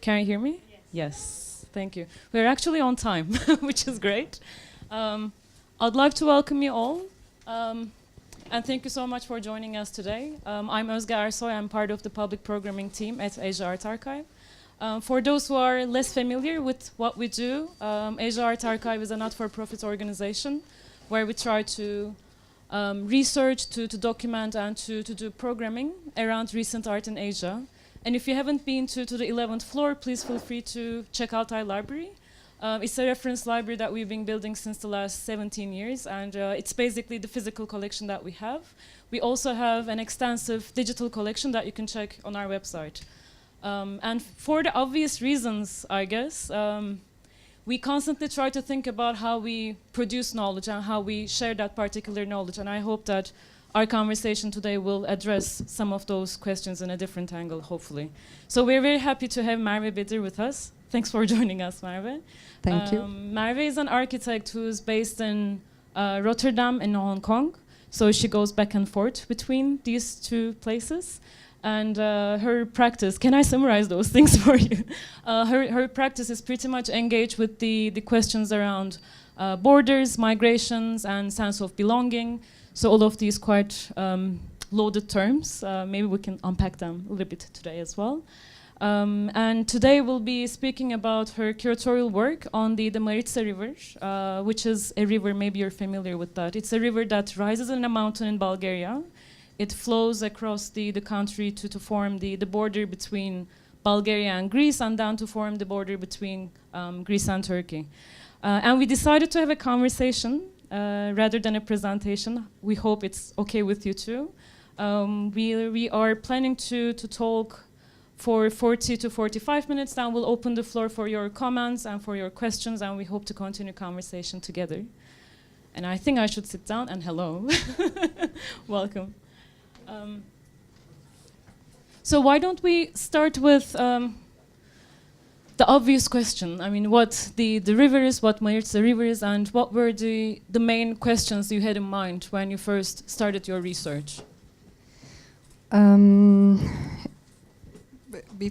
Can you hear me? Yes. Thank you. We're actually on time, which is great. I'd like to welcome you all. And thank you so much for joining us today. I'm Özge Ersoy. I'm part of the public programming team at Asia Art Archive. For those who are less familiar with what we do, Asia Art Archive is a not-for-profit organization where we try to research, to document, and to do programming around recent art in Asia. And if you haven't been to the 11th floor, please feel free to check out our library. It's a reference library that we've been building since the last 17 years, and it's basically the physical collection that we have. We also have an extensive digital collection that you can check on our website. And for the obvious reasons, I guess, we constantly try to think about how we produce knowledge and how we share that particular knowledge, and I hope that our conversation today will address some of those questions in a different angle, hopefully. So we're very happy to have Merve Bedir with us. Thanks for joining us, Merve. Thank you. Merve is an architect who's based in Rotterdam and Hong Kong. So she goes back and forth between these two places. And her practice, can I summarize those things for you? Her practice is pretty much engaged with the questions around borders, migrations, and sense of belonging. So all of these quite loaded terms. Maybe we can unpack them a little bit today as well. And today we'll be speaking about her curatorial work on the Maritsa River, which is a river, maybe you're familiar with that. It's a river that rises in a mountain in Bulgaria. It flows across the country to form the border between Bulgaria and Greece, and down to form the border between Greece and Turkey. And we decided to have a conversation rather than a presentation. We hope it's okay with you too. We are planning to talk for 40 to 45 minutes. Then we'll open the floor for your comments and for your questions, and we hope to continue conversation together. And I think I should sit down, and hello. Welcome. So why don't we start with the obvious question? I mean, what the river is, what Maritsa River is, and what were the main questions you had in mind when you first started your research?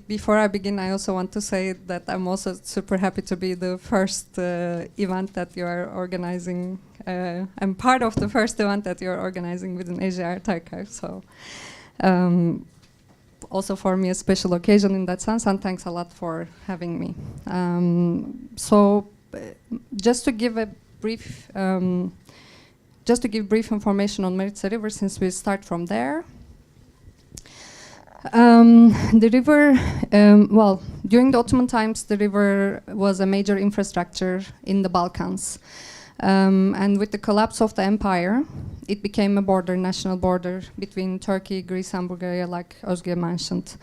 Before I begin, I also want to say that I'm also super happy to be the first event that you are organizing. I'm part of the first event that you're organizing within Asia Art Archive. So also for me a special occasion in that sense, and thanks a lot for having me. Just to give brief information on Maritsa River, since we start from there. The river, well, during the Ottoman times, the river was a major infrastructure in the Balkans. And with the collapse of the empire, it became a border, national border between Turkey, Greece, and Bulgaria, like Özge mentioned.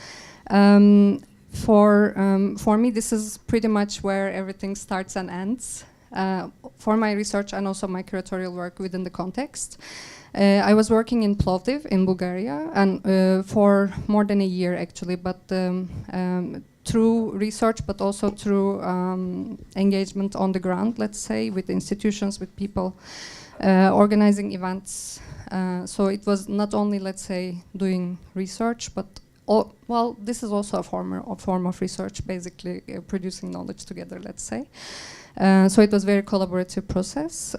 For me, this is pretty much where everything starts and ends for my research and also my curatorial work within the context. I was working in Plovdiv in Bulgaria, and for more than a year actually, but through research, but also through engagement on the ground, let's say, with institutions, with people, organizing events. So it was not only, let's say, doing research, but well, this is also a form of research, basically producing knowledge together, let's say. So it was a very collaborative process.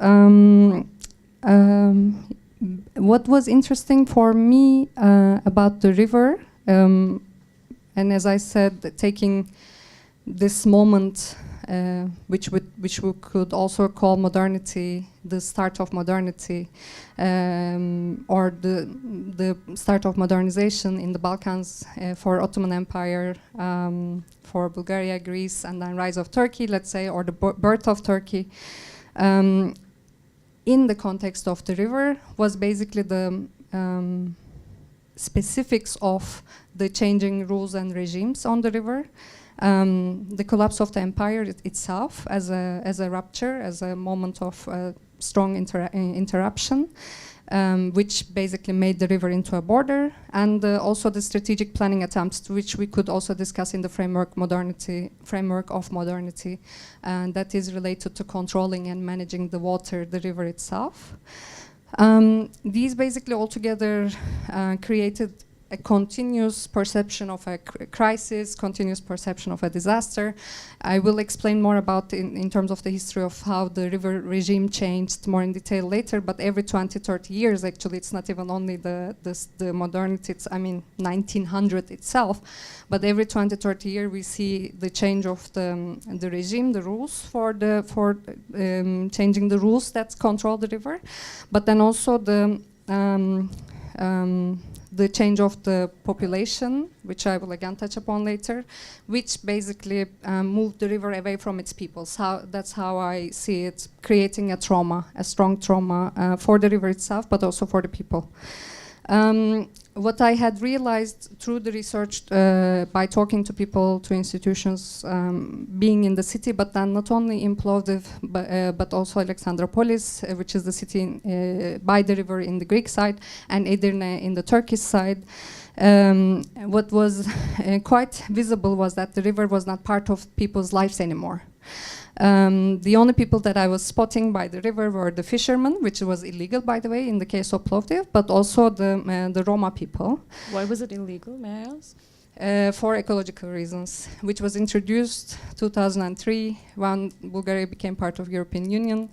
What was interesting for me about the river, and as I said, taking this moment, which we could also call modernity, the start of modernity, or the start of modernization in the Balkans for Ottoman Empire, for Bulgaria, Greece, and then rise of Turkey, let's say, or the birth of Turkey. In the context of the river was basically the specifics of the changing rules and regimes on the river, the collapse of the empire itself as a rupture, as a moment of strong interruption, which basically made the river into a border, and also the strategic planning attempts, which we could also discuss in the framework of modernity, and that is related to controlling and managing the water, the river itself. These basically altogether created a continuous perception of a crisis, continuous perception of a disaster. I will explain more about in terms of the history of how the river regime changed more in detail later, but every 20, 30 years, actually, it's not even only the modernity, it's, I mean, 1900 itself, but every 20, 30 years, we see the change of the regime, the rules for changing the rules that control the river, but then also the change of the population, which I will again touch upon later, which basically moved the river away from its people. So that's how I see it, creating a trauma, a strong trauma for the river itself, but also for the people. What I had realized through the research by talking to people, to institutions, being in the city, but then not only in Plovdiv, but also Alexandropolis, which is the city by the river in the Greek side, and Edirne in the Turkish side. What was quite visible was that the river was not part of people's lives anymore. The only people that I was spotting by the river were the fishermen, which was illegal, by the way, in the case of Plovdiv, but also the Roma people. Why was it illegal, may I ask? For ecological reasons, which was introduced 2003 when Bulgaria became part of European Union.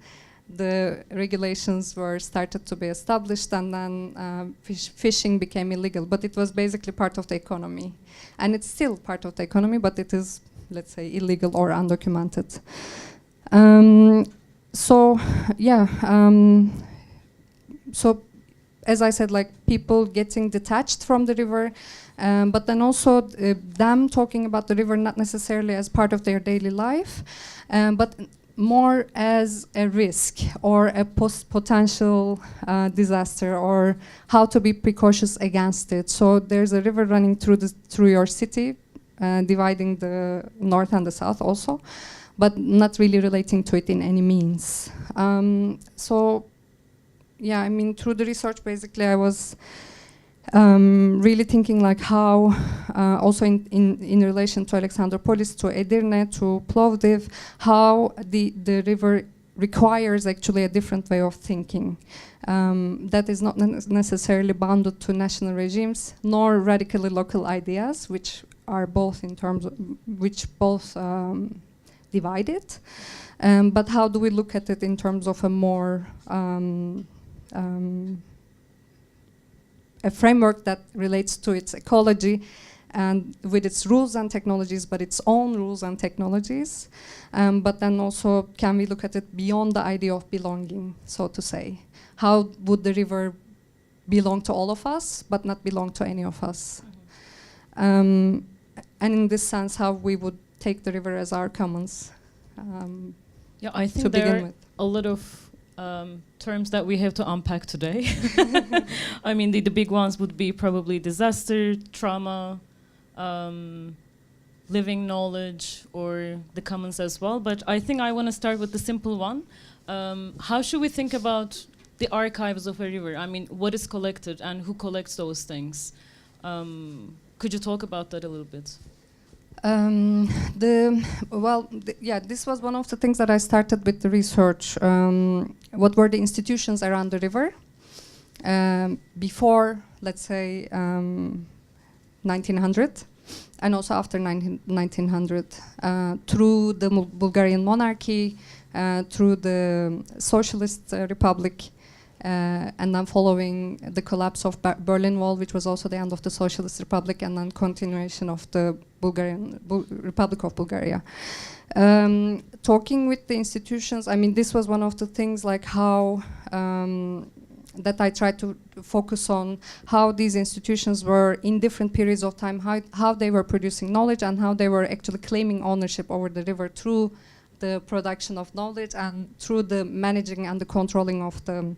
The regulations were started to be established, and then fishing became illegal, but it was basically part of the economy. And it's still part of the economy, but it is, let's say, illegal or undocumented. So as I said, like people getting detached from the river, but then also them talking about the river not necessarily as part of their daily life, but more as a risk or a potential disaster, or how to be precautious against it. So there's a river running through your city, dividing the north and the south also, but not really relating to it in any means. So, yeah, I mean, through the research, basically, I was really thinking like how, also in relation to Alexandropolis, to Edirne, to Plovdiv, how the river requires actually a different way of thinking that is not necessarily bounded to national regimes, nor radically local ideas, which are both in terms of, which both divide it. But how do we look at it in terms of a more a framework that relates to its ecology and with its rules and technologies, but its own rules and technologies. But then also, can we look at it beyond the idea of belonging, so to say? How would the river belong to all of us, but not belong to any of us? And in this sense, how we would take the river as our commons. Yeah, I think there are a lot of terms that we have to unpack today. I mean, the big ones would be probably disaster, trauma, living knowledge, or the commons as well. But I think I want to start with the simple one. How should we think about the archives of a river? I mean, what is collected and who collects those things? Could you talk about that a little bit? This was one of the things that I started with the research. What were the institutions around the river before, let's say, 1900, and also after 1900, through the Bulgarian monarchy, through the socialist republic, and then following the collapse of Berlin Wall, which was also the end of the Socialist Republic, and then continuation of the Republic of Bulgaria. Talking with the institutions, I mean, this was one of the things like how that I tried to focus on, how these institutions were in different periods of time, how they were producing knowledge and how they were actually claiming ownership over the river through the production of knowledge and through the managing and the controlling of the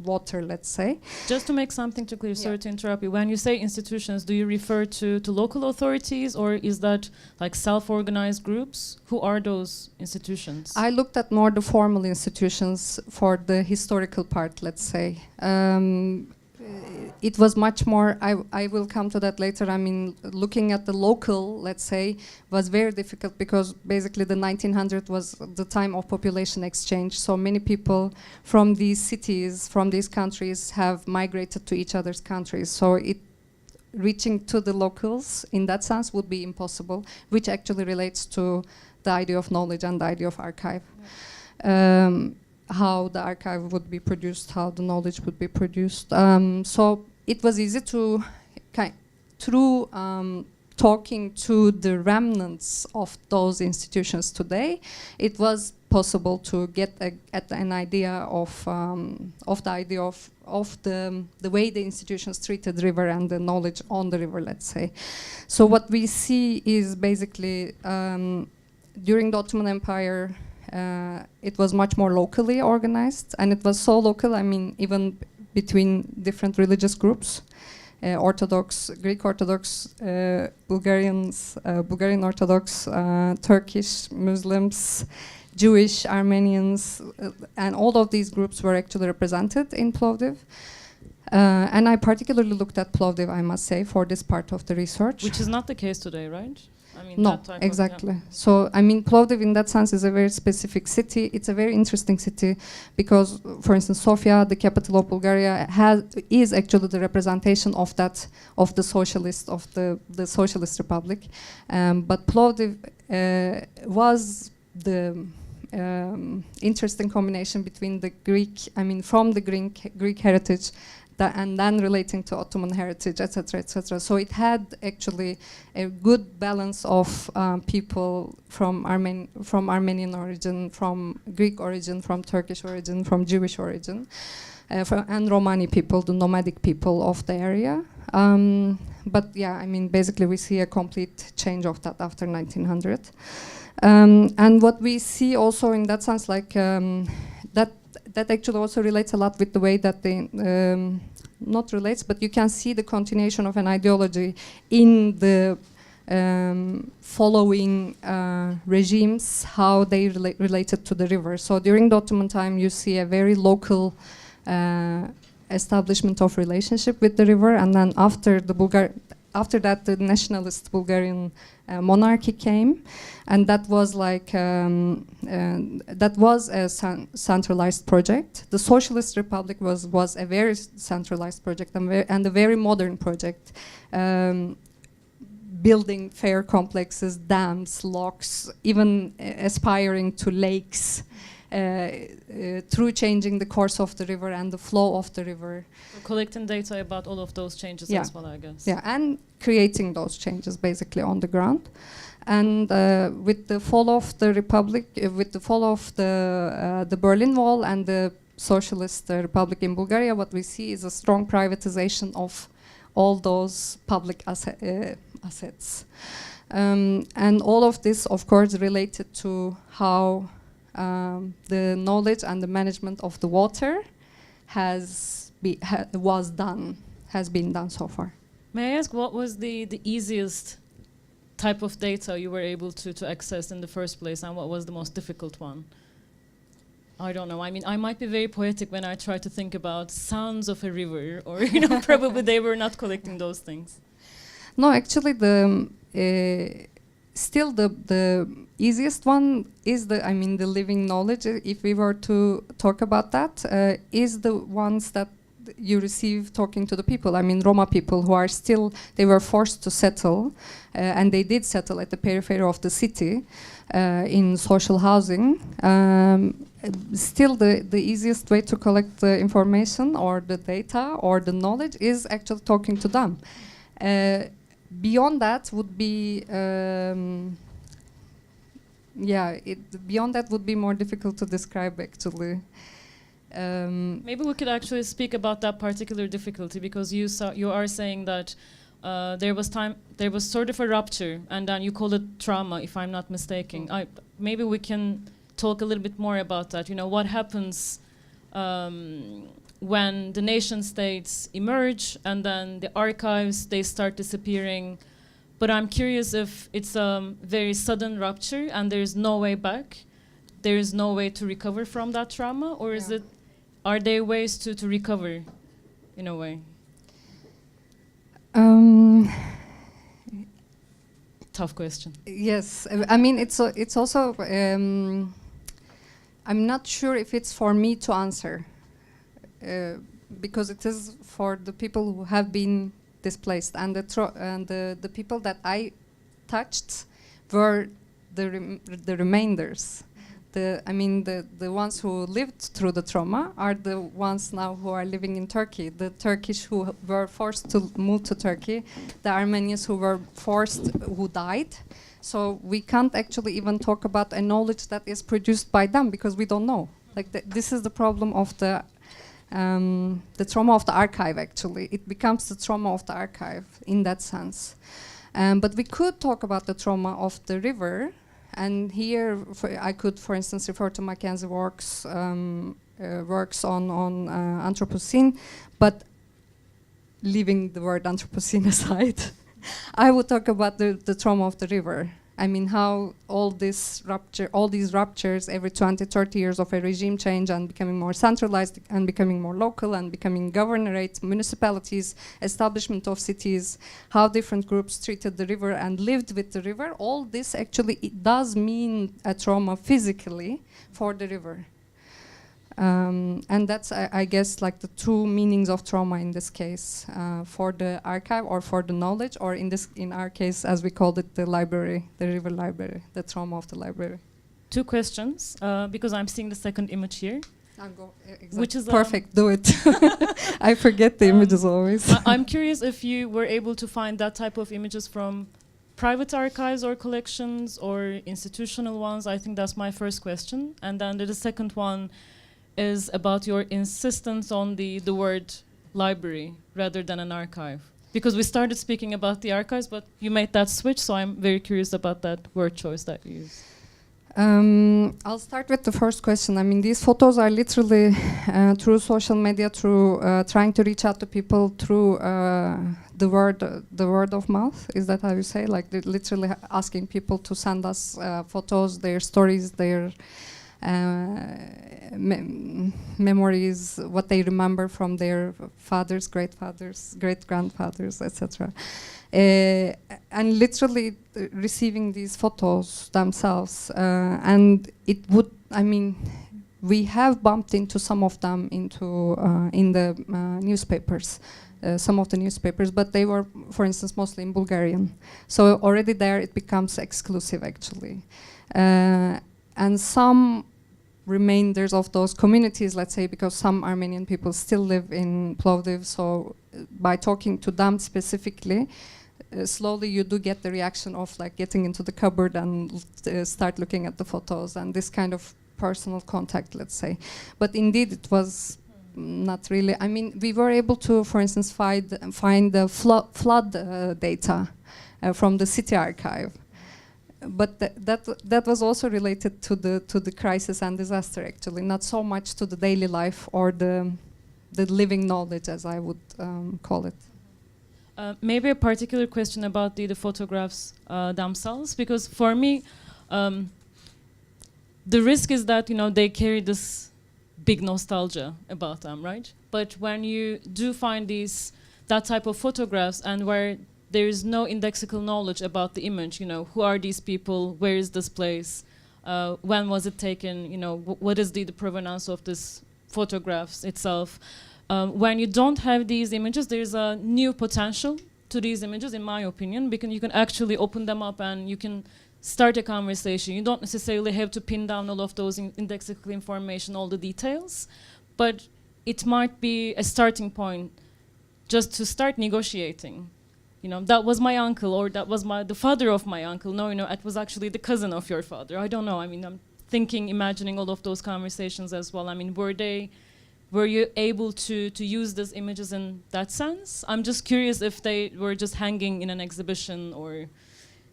water, let's say. Just to make something to clear, sorry to interrupt you. When you say institutions, do you refer to local authorities, or is that like self-organized groups? Who are those institutions? I looked at more the formal institutions for the historical part, let's say. It was much more, I will come to that later. I mean, looking at the local, let's say, was very difficult because basically the 1900 was the time of population exchange. So many people from these cities, from these countries have migrated to each other's countries. So it reaching to the locals in that sense would be impossible, which actually relates to the idea of knowledge and the idea of archive. How the archive would be produced, how the knowledge would be produced. So it was easy to, through talking to the remnants of those institutions today, it was possible to get at an idea of the way the institutions treated river and the knowledge on the river, let's say. So what we see is basically during the Ottoman Empire, it was much more locally organized, and it was so local, I mean, even between different religious groups. Orthodox, Greek Orthodox, Bulgarians, Bulgarian Orthodox, Turkish Muslims, Jewish, Armenians, and all of these groups were actually represented in Plovdiv. And I particularly looked at Plovdiv, I must say, for this part of the research. Which is not the case today, right? I mean, no, exactly. So, I mean, Plovdiv in that sense is a very specific city. It's a very interesting city because, for instance, Sofia, the capital of Bulgaria, is actually the representation of that, of the socialist republic. But Plovdiv was the interesting combination between the Greek, I mean, from the Greek heritage, and then relating to Ottoman heritage, etc., etc. So it had actually a good balance of people from Armenian origin, from Greek origin, from Turkish origin, from Jewish origin, and Romani people, the nomadic people of the area. But yeah, I mean, basically we see a complete change of that after 1900. And what we see also in that sense, like that actually also relates a lot with the way that they, not relates, but you can see the continuation of an ideology in the following regimes, how they related to the river. So during the Ottoman time, you see a very local establishment of relationship with the river, and then after that, the nationalist Bulgarian monarchy came, and that was like that was a centralized project. The Socialist Republic was a very centralized project and a very modern project, building fair complexes, dams, locks, even aspiring to lakes. Through changing the course of the river and the flow of the river. So collecting data about all of those changes as well, I guess. Yeah, and creating those changes basically on the ground. And with the fall of the republic, with the fall of the Berlin Wall and the Socialist Republic in Bulgaria, what we see is a strong privatization of all those public assets. And all of this, of course, related to how the knowledge and the management of the water has been done so far. May I ask, what was the easiest type of data you were able to access in the first place, and what was the most difficult one? I don't know. I mean, I might be very poetic when I try to think about sounds of a river, or probably they were not collecting those things. No, actually, still the easiest one is the living knowledge. If we were to talk about that, is the ones that you receive talking to the people. I mean, Roma people who are still, they were forced to settle, and they did settle at the periphery of the city in social housing. Still, the easiest way to collect the information or the data or the knowledge is actually talking to them. Beyond that would be, beyond that would be more difficult to describe actually. Maybe we could actually speak about that particular difficulty, because you are saying that there was sort of a rupture, and then you call it trauma, if I'm not mistaken. Maybe we can talk a little bit more about that. What happens when the nation states emerge and then the archives, they start disappearing. But I'm curious if it's a very sudden rupture and there's no way back, there is no way to recover from that trauma, or are there ways to recover in a way? Tough question. Yes, I mean, it's also, I'm not sure if it's for me to answer, because it is for the people who have been displaced, and the people that I touched were the remainders. The ones who lived through the trauma are the ones now who are living in Turkey. The Turkish who were forced to move to Turkey, the Armenians who were forced, who died. So we can't actually even talk about a knowledge that is produced by them because we don't know. Like this is the problem of the trauma of the archive. Actually, it becomes the trauma of the archive in that sense. But we could talk about the trauma of the river. And here, I could, for instance, refer to Mackenzie's works on Anthropocene, but leaving the word Anthropocene aside, I would talk about the trauma of the river. I mean, how all these ruptures every 20, 30 years of a regime change and becoming more centralized and becoming more local and becoming governorate, municipalities, establishment of cities, how different groups treated the river and lived with the river, all this actually it does mean a trauma physically for the river. And that's, I guess, like the two meanings of trauma in this case, for the archive or for the knowledge, or in our case, as we called it, the library, the river library, the trauma of the library. Two questions, because I'm seeing the second image here. Exactly. Which is perfect. Do it. I forget the images always. I'm curious if you were able to find that type of images from private archives or collections or institutional ones. I think that's my first question, and then the second one is about your insistence on the word library rather than an archive. Because we started speaking about the archives, but you made that switch, so I'm very curious about that word choice that you use. I'll start with the first question. I mean, these photos are literally through social media, through trying to reach out to people through the word of mouth. Is that how you say? Like literally asking people to send us photos, their stories, their memories, what they remember from their fathers, great-grandfathers, etc. And literally receiving these photos themselves. And it would, I mean, we have bumped into some of them in the newspapers, some of the newspapers, but they were, for instance, mostly in Bulgarian. So already there it becomes exclusive, actually. And some remainders of those communities, let's say, because some Armenian people still live in Plovdiv, so by talking to them specifically, slowly you do get the reaction of like getting into the cupboard and start looking at the photos and this kind of personal contact, let's say. But indeed it was not really, I mean, we were able to, for instance, find the flood data from the city archive. But that was also related to the crisis and disaster, actually, not so much to the daily life or the living knowledge, as I would call it. Maybe a particular question about the photographs themselves, because for me, the risk is that they carry this big nostalgia about them, right? But when you do find that type of photographs and where there is no indexical knowledge about the image, who are these people, where is this place, when was it taken, what is the provenance of this photographs itself. When you don't have these images, there's a new potential to these images, in my opinion, because you can actually open them up and you can start a conversation. You don't necessarily have to pin down all of those indexical information, all the details, but it might be a starting point just to start negotiating. That was my uncle, or that was the father of my uncle. No, it was actually the cousin of your father. I don't know. I mean, I'm imagining all of those conversations as well. I mean, were you able to use these images in that sense? I'm just curious if they were just hanging in an exhibition, or,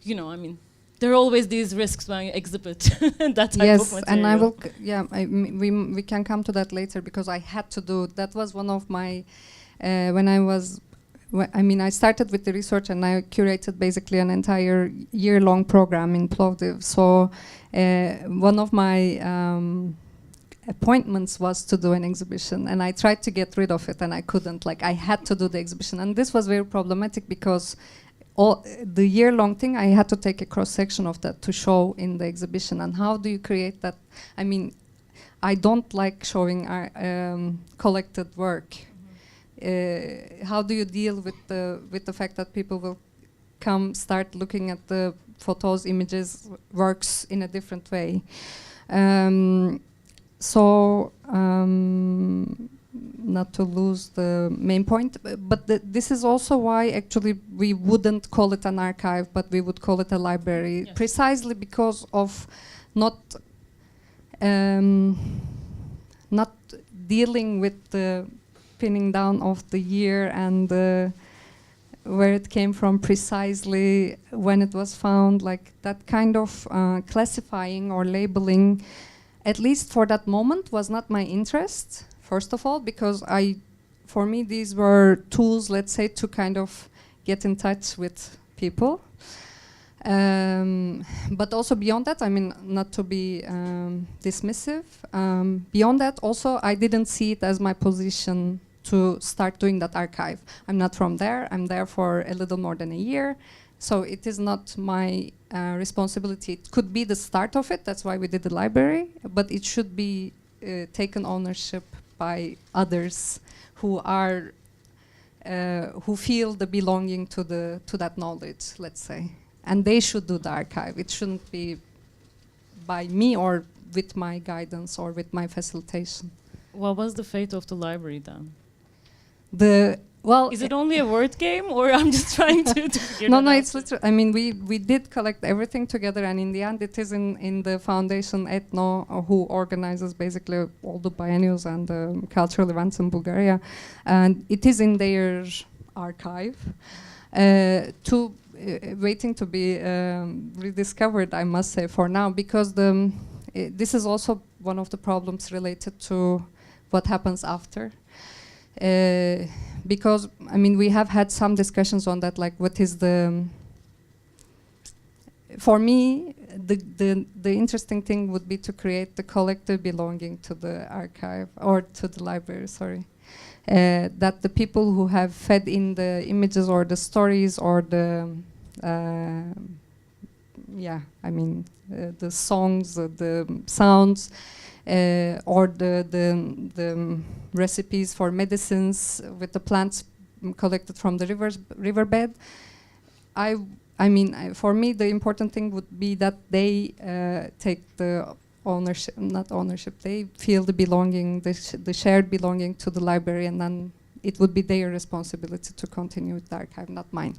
I mean, there are always these risks when you exhibit that type of material. Yes, and I will. We can come to that later, because I had to do. That was one of my I started with the research and I curated basically an entire year-long program in Plovdiv. So one of my appointments was to do an exhibition, and I tried to get rid of it and I couldn't. Like, I had to do the exhibition, and this was very problematic because the year-long thing, I had to take a cross-section of that to show in the exhibition. And how do you create that? I mean, I don't like showing our collected work. how do you deal with the fact that people will come start looking at the photos, images, works in a different way? Not to lose the main point, but this is also why actually we wouldn't call it an archive, but we would call it a library, yes. Precisely because of not dealing with the pinning down of the year and where it came from precisely, when it was found, like that kind of classifying or labeling, at least for that moment, was not my interest. First of all, because for me, these were tools, let's say, to kind of get in touch with people. But also beyond that, I mean, not to be dismissive, beyond that also, I didn't see it as my position to start doing that archive. I'm not from there. I'm there for a little more than a year. So it is not my responsibility. It could be the start of it. That's why we did the library. But it should be taken ownership by others who are who feel the belonging to that knowledge, let's say, and they should do the archive. It shouldn't be by me or with my guidance or with my facilitation. What was the fate of the library then? Is it only a word game, or I'm just trying to figure No, that out? it's literally. I mean, we did collect everything together, and in the end, it is in the foundation Ethno, who organizes basically all the biennials and the cultural events in Bulgaria, and it is in their archive, waiting to be rediscovered. I must say for now, because this is also one of the problems related to what happens after. Because I mean, we have had some discussions on that, like what is for me, the interesting thing would be to create the collective belonging to the archive or to the library, sorry. That the people who have fed in the images or the stories or the the songs, the sounds, or the recipes for medicines with the plants collected from the riverbed. For me, the important thing would be that they take the ownership, not ownership, they feel the belonging, the shared belonging to the library, and then it would be their responsibility to continue with the archive, not mine.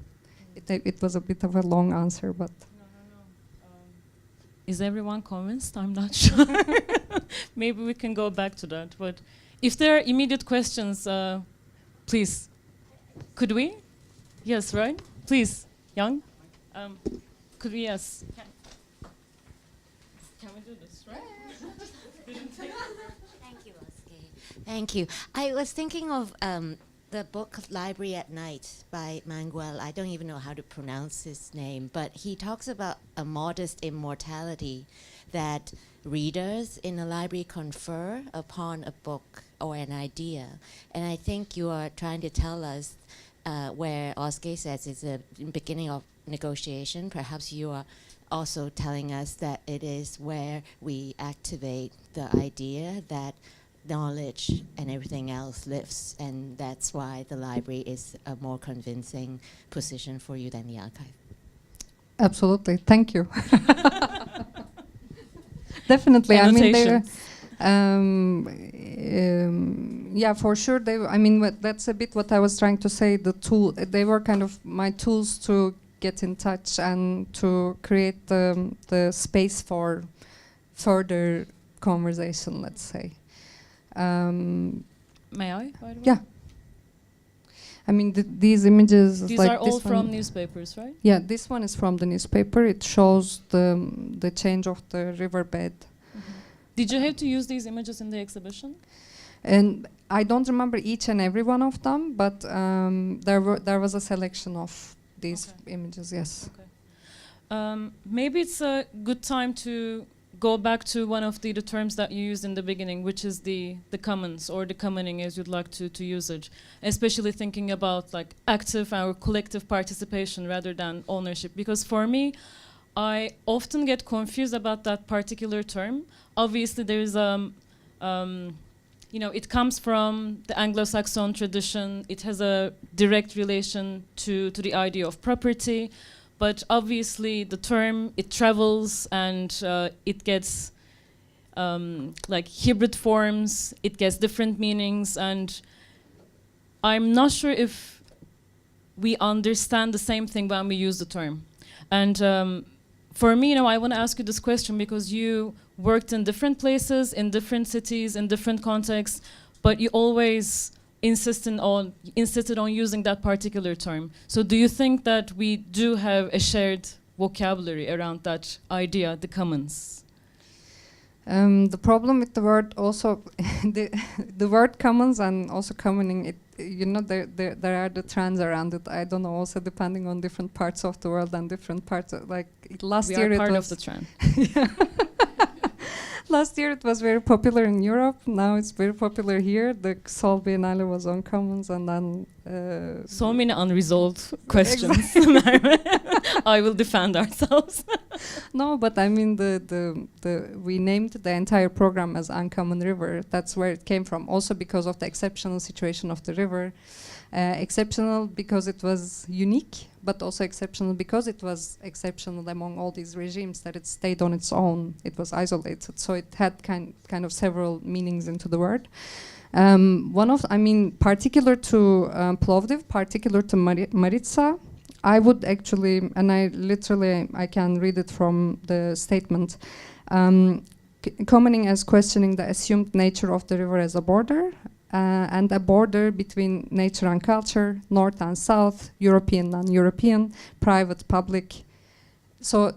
It was a bit of a long answer, but... Is everyone convinced? I'm not sure. Maybe we can go back to that. But if there are immediate questions, please. Could we? Yes, right? Please, Young. Could we? Yes. Can we do this, right? Thank you, Oskar. Thank you. I was thinking of the book Library at Night by Manuel. I don't even know how to pronounce his name, but he talks about a modest immortality that readers in a library confer upon a book or an idea. And I think you are trying to tell us where Oskar says it's a beginning of negotiation. Perhaps you are also telling us that it is where we activate the idea that knowledge and everything else lives, and that's why the library is a more convincing position for you than the archive. Absolutely, thank you. Definitely, I mean, yeah, for sure. That's a bit what I was trying to say. They were kind of my tools to get in touch and to create the space for further conversation, let's say. May I? By the way? Yeah. I mean, these images. These like are all from newspapers, right? Yeah, this one is from the newspaper. It shows the change of the riverbed. Mm-hmm. Did you have to use these images in the exhibition? And I don't remember each and every one of them, but there was a selection of these images. Yes. Okay. Maybe it's a good time to go back to one of the terms that you used in the beginning, which is the commons, or the commoning as you'd like to use it, especially thinking about like active or collective participation rather than ownership. Because for me, I often get confused about that particular term. Obviously, there is you know, it comes from the Anglo-Saxon tradition. It has a direct relation to the idea of property, but obviously the term, it travels and it gets like hybrid forms, it gets different meanings, and I'm not sure if we understand the same thing when we use the term. And for me, you know, I want to ask you this question because you worked in different places, in different cities, in different contexts, but you always insisted on using that particular term. So do you think that we do have a shared vocabulary around that idea, the commons? The problem with the word also, the word commons and also commoning, it, you know, there are the trends around it. I don't know, also depending on different parts of the world and different parts of, like last year it was... We are part of the trend. Last year it was very popular in Europe, now it's very popular here. The Sol Biennale was on commons and then... so many unresolved questions. I will defend ourselves. No, but I mean, we named the entire program as Uncommon River. That's where it came from, also because of the exceptional situation of the river. Exceptional because it was unique, but also exceptional because it was exceptional among all these regimes, that it stayed on its own. It was isolated, so it had kind of several meanings into the word. Particular to Plovdiv, particular to Maritsa, I would actually, and I can read it from the statement, commoning as questioning the assumed nature of the river as a border, and a border between nature and culture, north and south, European, non-European, private, public. So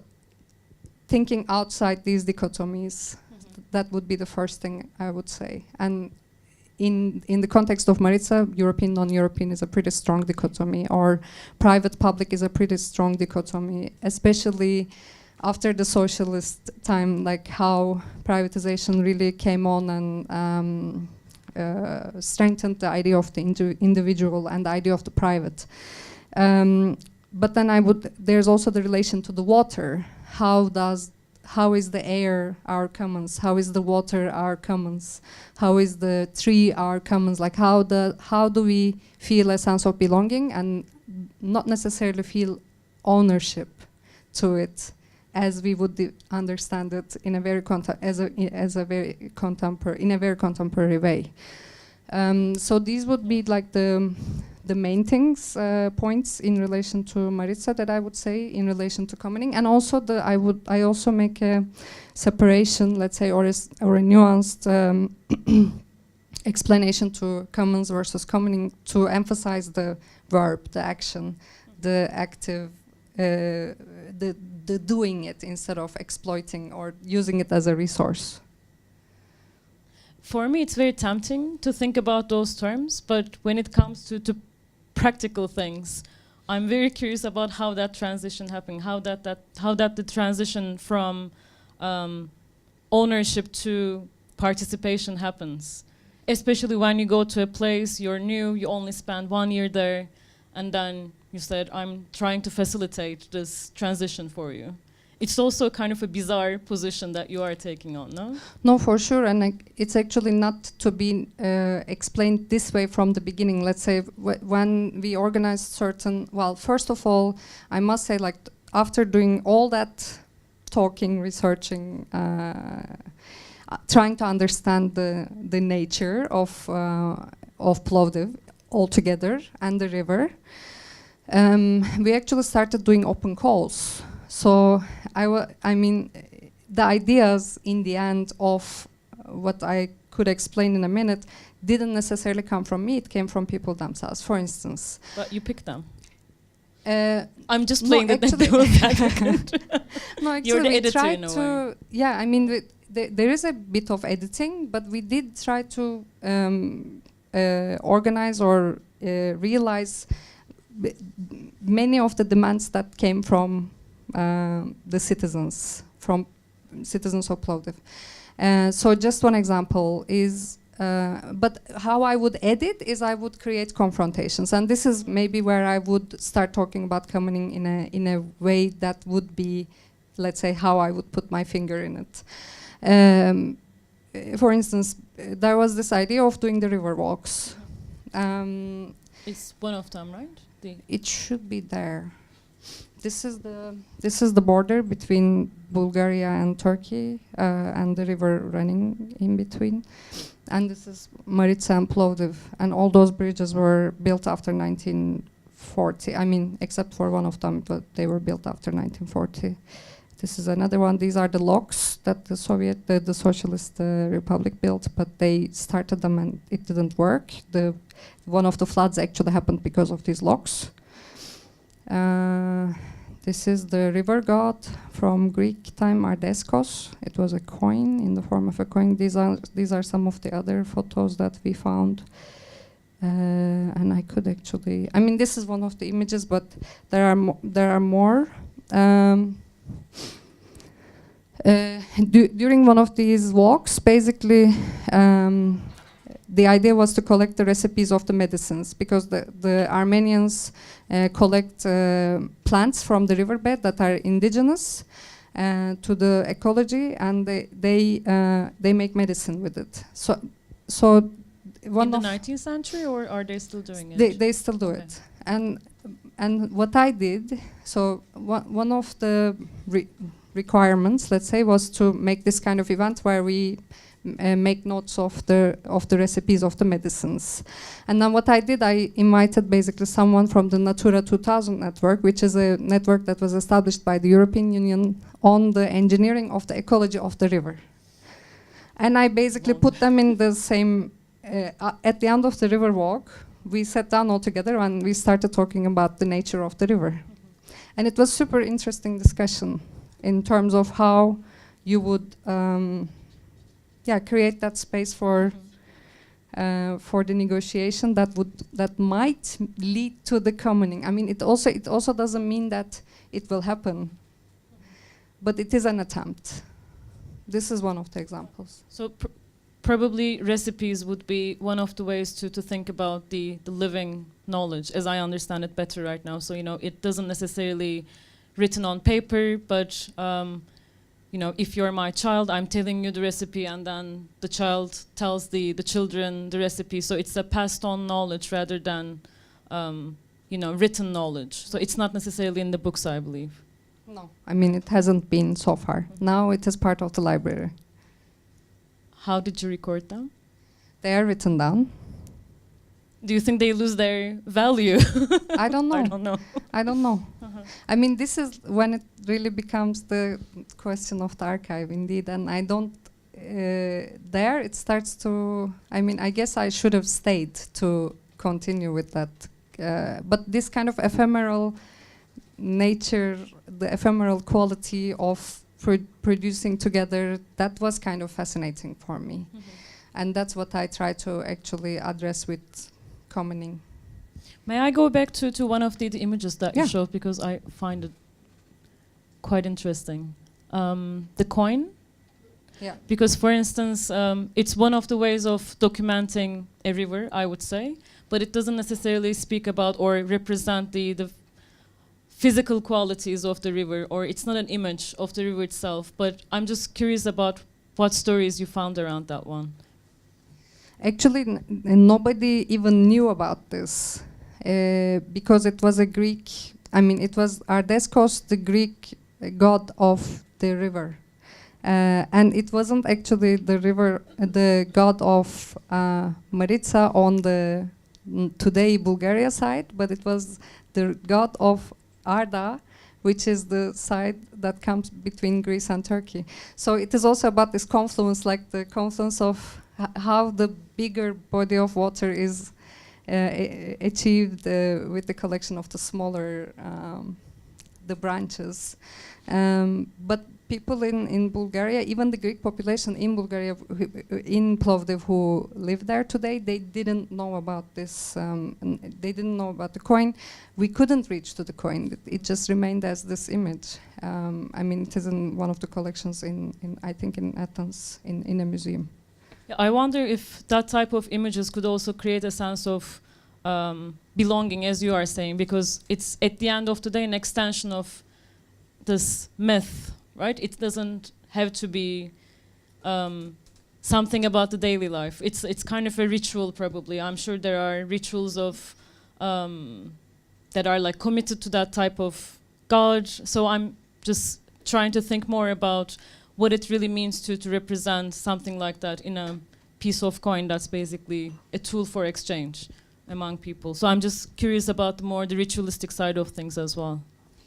thinking outside these dichotomies, that would be the first thing I would say. And in the context of Maritsa, European, non-European is a pretty strong dichotomy, or private, public is a pretty strong dichotomy, especially after the socialist time, like how privatization really came on and strengthened the idea of the individual and the idea of the private. But then there's also the relation to the water. How is the air our commons? How is the water our commons? How is the tree our commons? Like how do we feel a sense of belonging and not necessarily feel ownership to it, as we would understand it in a very contemporary way. So these would be like the main things, points in relation to Maritsa that I would say in relation to commoning, and also I also make a separation, let's say, or a nuanced explanation to commons versus commoning to emphasize the verb, the action, the active, the doing it instead of exploiting or using it as a resource. For me, it's very tempting to think about those terms, but when it comes to practical things, I'm very curious about how that transition happened, how that the transition from ownership to participation happens. Especially when you go to a place, you're new, you only spend 1 year there, and then you said, I'm trying to facilitate this transition for you. It's also kind of a bizarre position that you are taking on, no? No, for sure, and it's actually not to be explained this way from the beginning. Let's say when we organized certain, well, first of all, I must say, like, after doing all that talking, researching, trying to understand the nature of Plovdiv altogether and the river, we actually started doing open calls. So I mean, the ideas in the end of what I could explain in a minute didn't necessarily come from me, it came from people themselves, for instance. But you picked them. I'm just playing the devil's advocate. No, actually, you're the we editor tried in a to, way. yeah, I mean, there is a bit of editing, but we did try to organize or realize many of the demands that came from the citizens, of Plovdiv. So just one example is, but how I would edit is I would create confrontations, and this is maybe where I would start talking about commoning in a way that would be, let's say, how I would put my finger in it. for instance, there was this idea of doing the river walks. It's one of them, right? It should be there. This is the border between Bulgaria and Turkey, and the river running in between. And this is Maritsa and Plovdiv, and all those bridges were built after 1940. I mean, except for one of them, but they were built after 1940. This is another one. These are the locks that the Socialist Republic built, but they started them and it didn't work. One of the floods actually happened because of these locks. This is the river god from Greek time, Ardeskos. It was a coin in the form of a coin. These are some of the other photos that we found. And I could actually, I mean, this is one of the images, but there are more. During one of these walks, basically, the idea was to collect the recipes of the medicines, because the Armenians collect plants from the riverbed that are indigenous to the ecology, and they make medicine with it. So in the 19th century, or are they still doing it? They still do it. And what I did, so one of the requirements, let's say, was to make this kind of event where we make notes of the recipes of the medicines. And then what I did, I invited basically someone from the Natura 2000 network, which is a network that was established by the European Union on the engineering of the ecology of the river. And I basically put them in the same, at the end of the river walk, we sat down all together and we started talking about the nature of the river. And it was super interesting discussion in terms of how you would create that space for the negotiation that might lead to the commoning. I mean, it also doesn't mean that it will happen, but it is an attempt. This is one of the examples. So probably recipes would be one of the ways to think about the living knowledge, as I understand it better right now. So, you know, it doesn't necessarily written on paper, but you know, if you're my child, I'm telling you the recipe, and then the child tells the children the recipe. So it's a passed on knowledge rather than, you know, written knowledge. So it's not necessarily in the books, I believe. No, I mean, it hasn't been so far. Now it is part of the library. How did you record them? They are written down. Do you think they lose their value? I don't know. I don't know. I don't know. I mean, this is when it really becomes the question of the archive, indeed. And I don't. There, it starts to. I mean, I guess I should have stayed to continue with that. But this kind of ephemeral nature, the ephemeral quality of producing together, that was kind of fascinating for me. And that's what I try to actually address with commoning. May I go back to one of the images that you showed, because I find it quite interesting. The coin. Yeah. Because, for instance, it's one of the ways of documenting a river, I would say, but it doesn't necessarily speak about or represent the physical qualities of the river, or it's not an image of the river itself. But I'm just curious about what stories you found around that one. Actually, nobody even knew about this because it was a Greek. I mean, it was Ardeskos, the Greek god of the river, and it wasn't actually the river, the god of Maritsa on the today Bulgaria side, but it was the god of Arda, which is the side that comes between Greece and Turkey. So it is also about this confluence, like the confluence of how the bigger body of water is achieved with the collection of the smaller the branches. But people in Bulgaria, even the Greek population in Bulgaria, in Plovdiv, who live there today, they didn't know about this. They didn't know about the coin. We couldn't reach to the coin. It just remained as this image. I mean, it is in one of the collections I think in Athens, in a museum. Yeah, I wonder if that type of images could also create a sense of belonging, as you are saying, because it's at the end of the day an extension of this myth, right? It doesn't have to be something about the daily life. It's kind of a ritual, probably. I'm sure there are rituals of that are like committed to that type of god. So I'm just trying to think more about what it really means to represent something like that in a piece of coin that's basically a tool for exchange among people. So I'm just curious about the ritualistic side of things as well,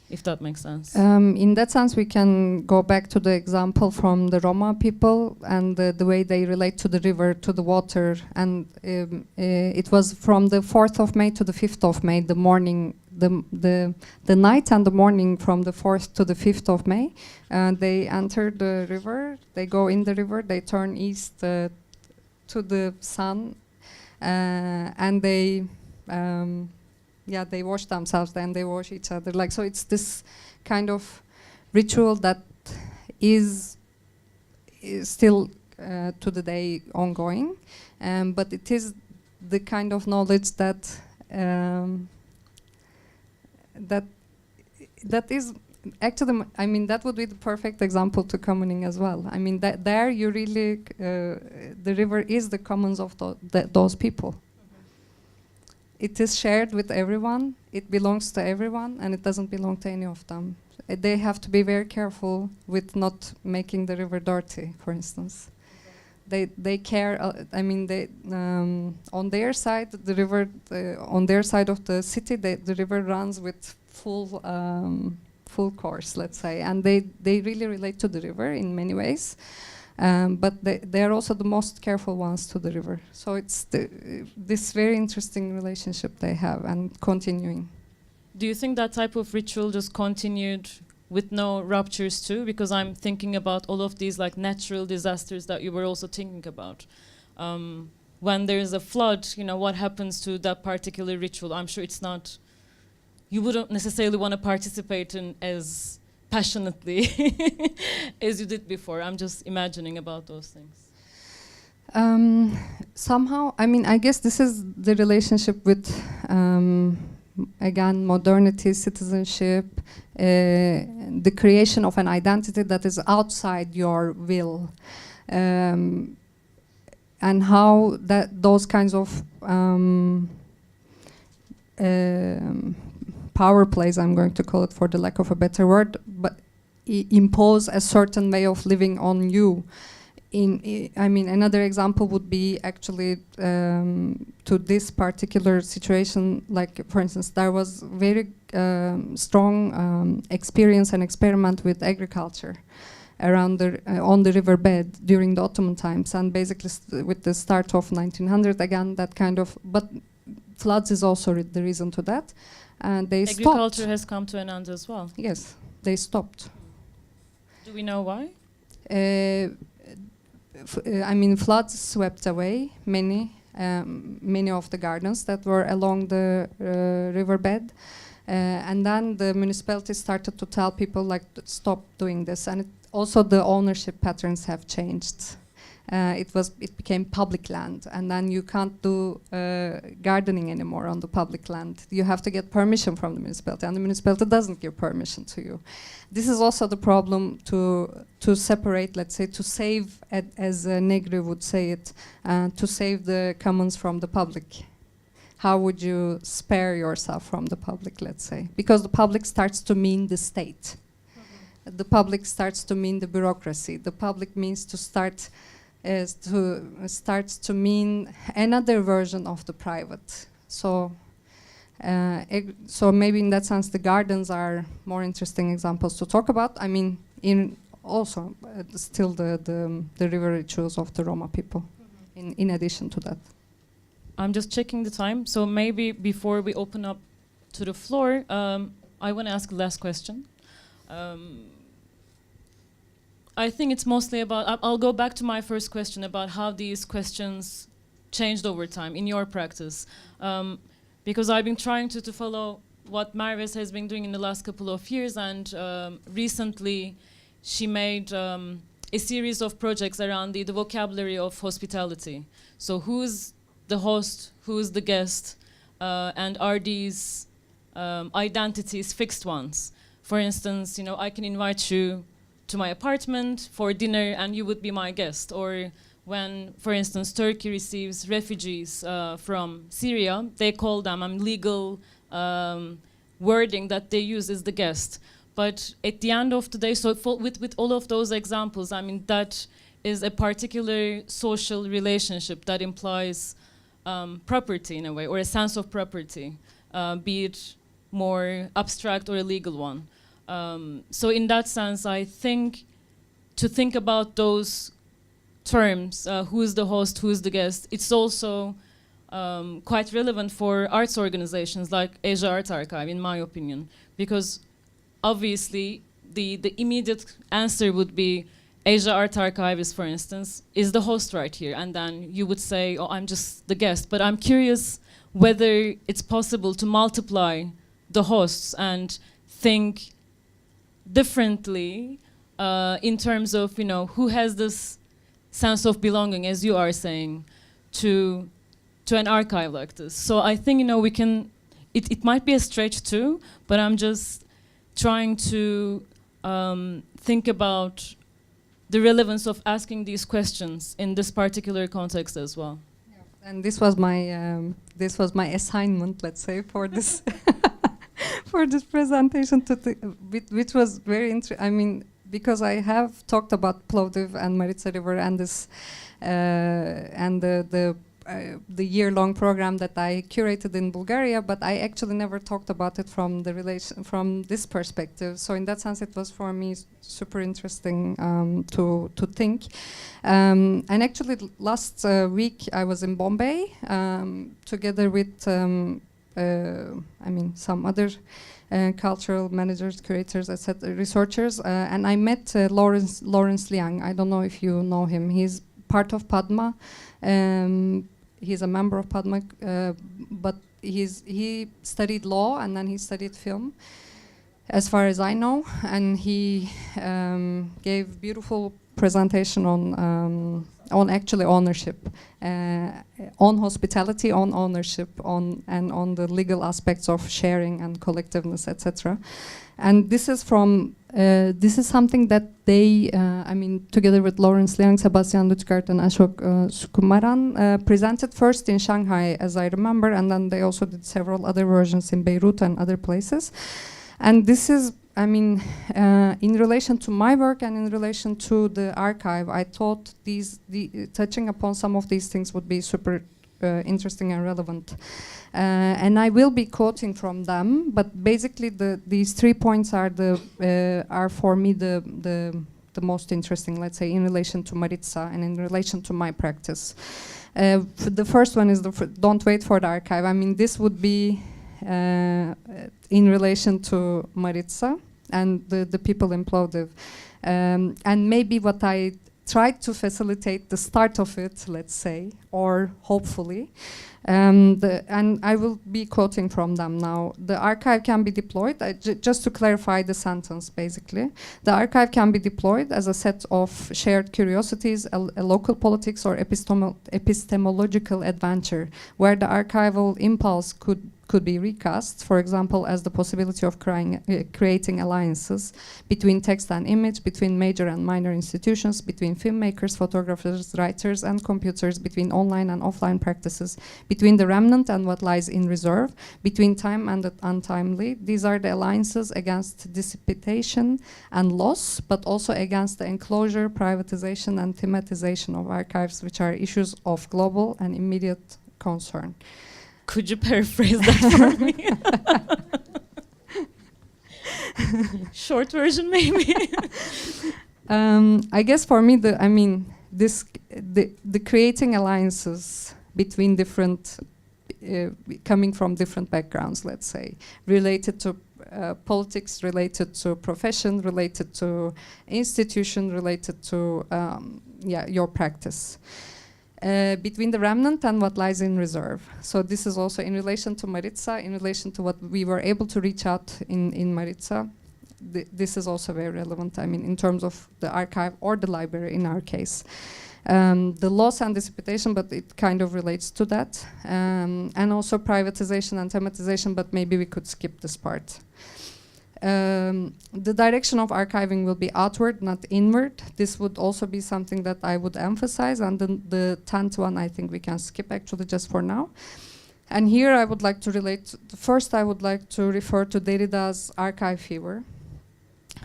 if that makes sense. In that sense, we can go back to the example from the Roma people and the way they relate to the river, to the water. And it was from the 4th of May to the 5th of May, the morning, the night and the morning from the 4th to the 5th of May. They enter the river, they go in the river, they turn east to the sun, and they wash themselves, then they wash each other. Like, so it's this kind of ritual that is still to the day ongoing, but it is the kind of knowledge that that is actually, I mean, that would be the perfect example to commoning as well. I mean, that there you really, the river is the commons of those people. It is shared with everyone, it belongs to everyone, and it doesn't belong to any of them. They have to be very careful with not making the river dirty, for instance. They care, I mean, they, on their side, the river, on their side of the city, the river runs with full course, let's say, and they really relate to the river in many ways. But they are also the most careful ones to the river. So it's this very interesting relationship they have and continuing. Do you think that type of ritual just continued with no ruptures too? Because I'm thinking about all of these like natural disasters that you were also thinking about. When there's a flood, you know, what happens to that particular ritual? I'm sure it's not, you wouldn't necessarily want to participate in as passionately as you did before. I'm just imagining about those things. Somehow, I mean, I guess this is the relationship with, again, modernity, citizenship, the creation of an identity that is outside your will, and how those kinds of power plays, I'm going to call it for the lack of a better word, but impose a certain way of living on you. I mean, another example would be actually to this particular situation, like, for instance, there was very strong experience and experiment with agriculture around on the riverbed during the Ottoman times, and basically with the start of 1900, again, that kind of, but floods is also the reason to that. And they stopped. Agriculture has come to an end as well. Yes, they stopped. Do we know why? I mean, floods swept away many of the gardens that were along the riverbed, and then the municipality started to tell people, like, stop doing this. And also the ownership patterns have changed. It became public land, and then you can't do gardening anymore on the public land. You have to get permission from the municipality, and the municipality doesn't give permission to you. This is also the problem to separate, let's say, to save, as Negri would say it, to save the commons from the public. How would you spare yourself from the public, let's say? Because the public starts to mean the state. The public starts to mean the bureaucracy. The public means to starts to mean another version of the private. So maybe in that sense the gardens are more interesting examples to talk about. I mean, in also still the river rituals of the Roma people, in addition to that. I'm just checking the time, so maybe before we open up to the floor, I want to ask the last question. I think it's mostly about, I'll go back to my first question about how these questions changed over time in your practice. Because I've been trying to follow what Merve has been doing in the last couple of years, and recently she made a series of projects around the vocabulary of hospitality. So who's the host, who's the guest, and are these identities fixed ones? For instance, you know, I can invite you to my apartment for dinner and you would be my guest, or when, for instance, Turkey receives refugees from Syria, they call them legal wording that they use is the guest. But at the end of the day, so with all of those examples, I mean, that is a particular social relationship that implies property in a way, or a sense of property, be it more abstract or a legal one. So in that sense, I think to think about those terms, who is the host, who is the guest, it's also quite relevant for arts organizations like Asia Art Archive, in my opinion, because obviously the immediate answer would be Asia Art Archive, for instance, is the host right here, and then you would say, oh, I'm just the guest. But I'm curious whether it's possible to multiply the hosts and think differently in terms of, you know, who has this sense of belonging, as you are saying, to an archive like this. So I think, you know, we can, it might be a stretch too, but I'm just trying to think about the relevance of asking these questions in this particular context as well. Yeah. And this was my assignment, let's say, for this for this presentation, which was very interesting. I mean, because I have talked about Plovdiv and Maritsa River and this and the year-long program that I curated in Bulgaria, but I actually never talked about it from this perspective. So in that sense, it was for me super interesting to think. And actually, last week I was in Bombay together with some other cultural managers, curators, etc., researchers, and I met Lawrence Liang. I don't know if you know him. He's part of Padma. He's a member of Padma, but he studied law and then he studied film, as far as I know, and he gave beautiful presentation on actually ownership, on hospitality, on ownership, on the legal aspects of sharing and collectiveness, etc. And this is something that they, together with Lawrence Liang, Sebastian Lutgard, and Ashok Sukumaran, presented first in Shanghai, as I remember, and then they also did several other versions in Beirut and other places. And this is, in relation to my work and in relation to the archive, I thought touching upon some of these things would be super interesting and relevant. And I will be quoting from them, but basically these 3 points are for me the most interesting, let's say, in relation to Maritsa and in relation to my practice. The first one is don't wait for the archive. I mean, this would be in relation to Maritsa and the people in Plovdiv. And maybe what I tried to facilitate the start of it, let's say, or hopefully. And I will be quoting from them now. The archive can be deployed, just to clarify the sentence, basically. The archive can be deployed as a set of shared curiosities, a local politics, or epistemological adventure, where the archival impulse could be recast, for example, as the possibility of creating alliances between text and image, between major and minor institutions, between filmmakers, photographers, writers, and computers, between online and offline practices, between the remnant and what lies in reserve, between time and the untimely. These are the alliances against dissipation and loss, but also against the enclosure, privatization, and thematization of archives, which are issues of global and immediate concern. Could you paraphrase that for me? Short version, maybe. I guess for me, the creating alliances between different, coming from different backgrounds, let's say, related to politics, related to profession, related to institution, related to your practice. Between the remnant and what lies in reserve. So this is also in relation to Maritsa, in relation to what we were able to reach out in Maritsa. This is also very relevant, in terms of the archive or the library in our case. The loss and dissipation, but it kind of relates to that. And also privatization and thematization, but maybe we could skip this part. The direction of archiving will be outward, not inward. This would also be something that I would emphasize. And then the 10th one, I think we can skip actually just for now. And here I would like to relate. First, I would like to refer to Derrida's archive fever,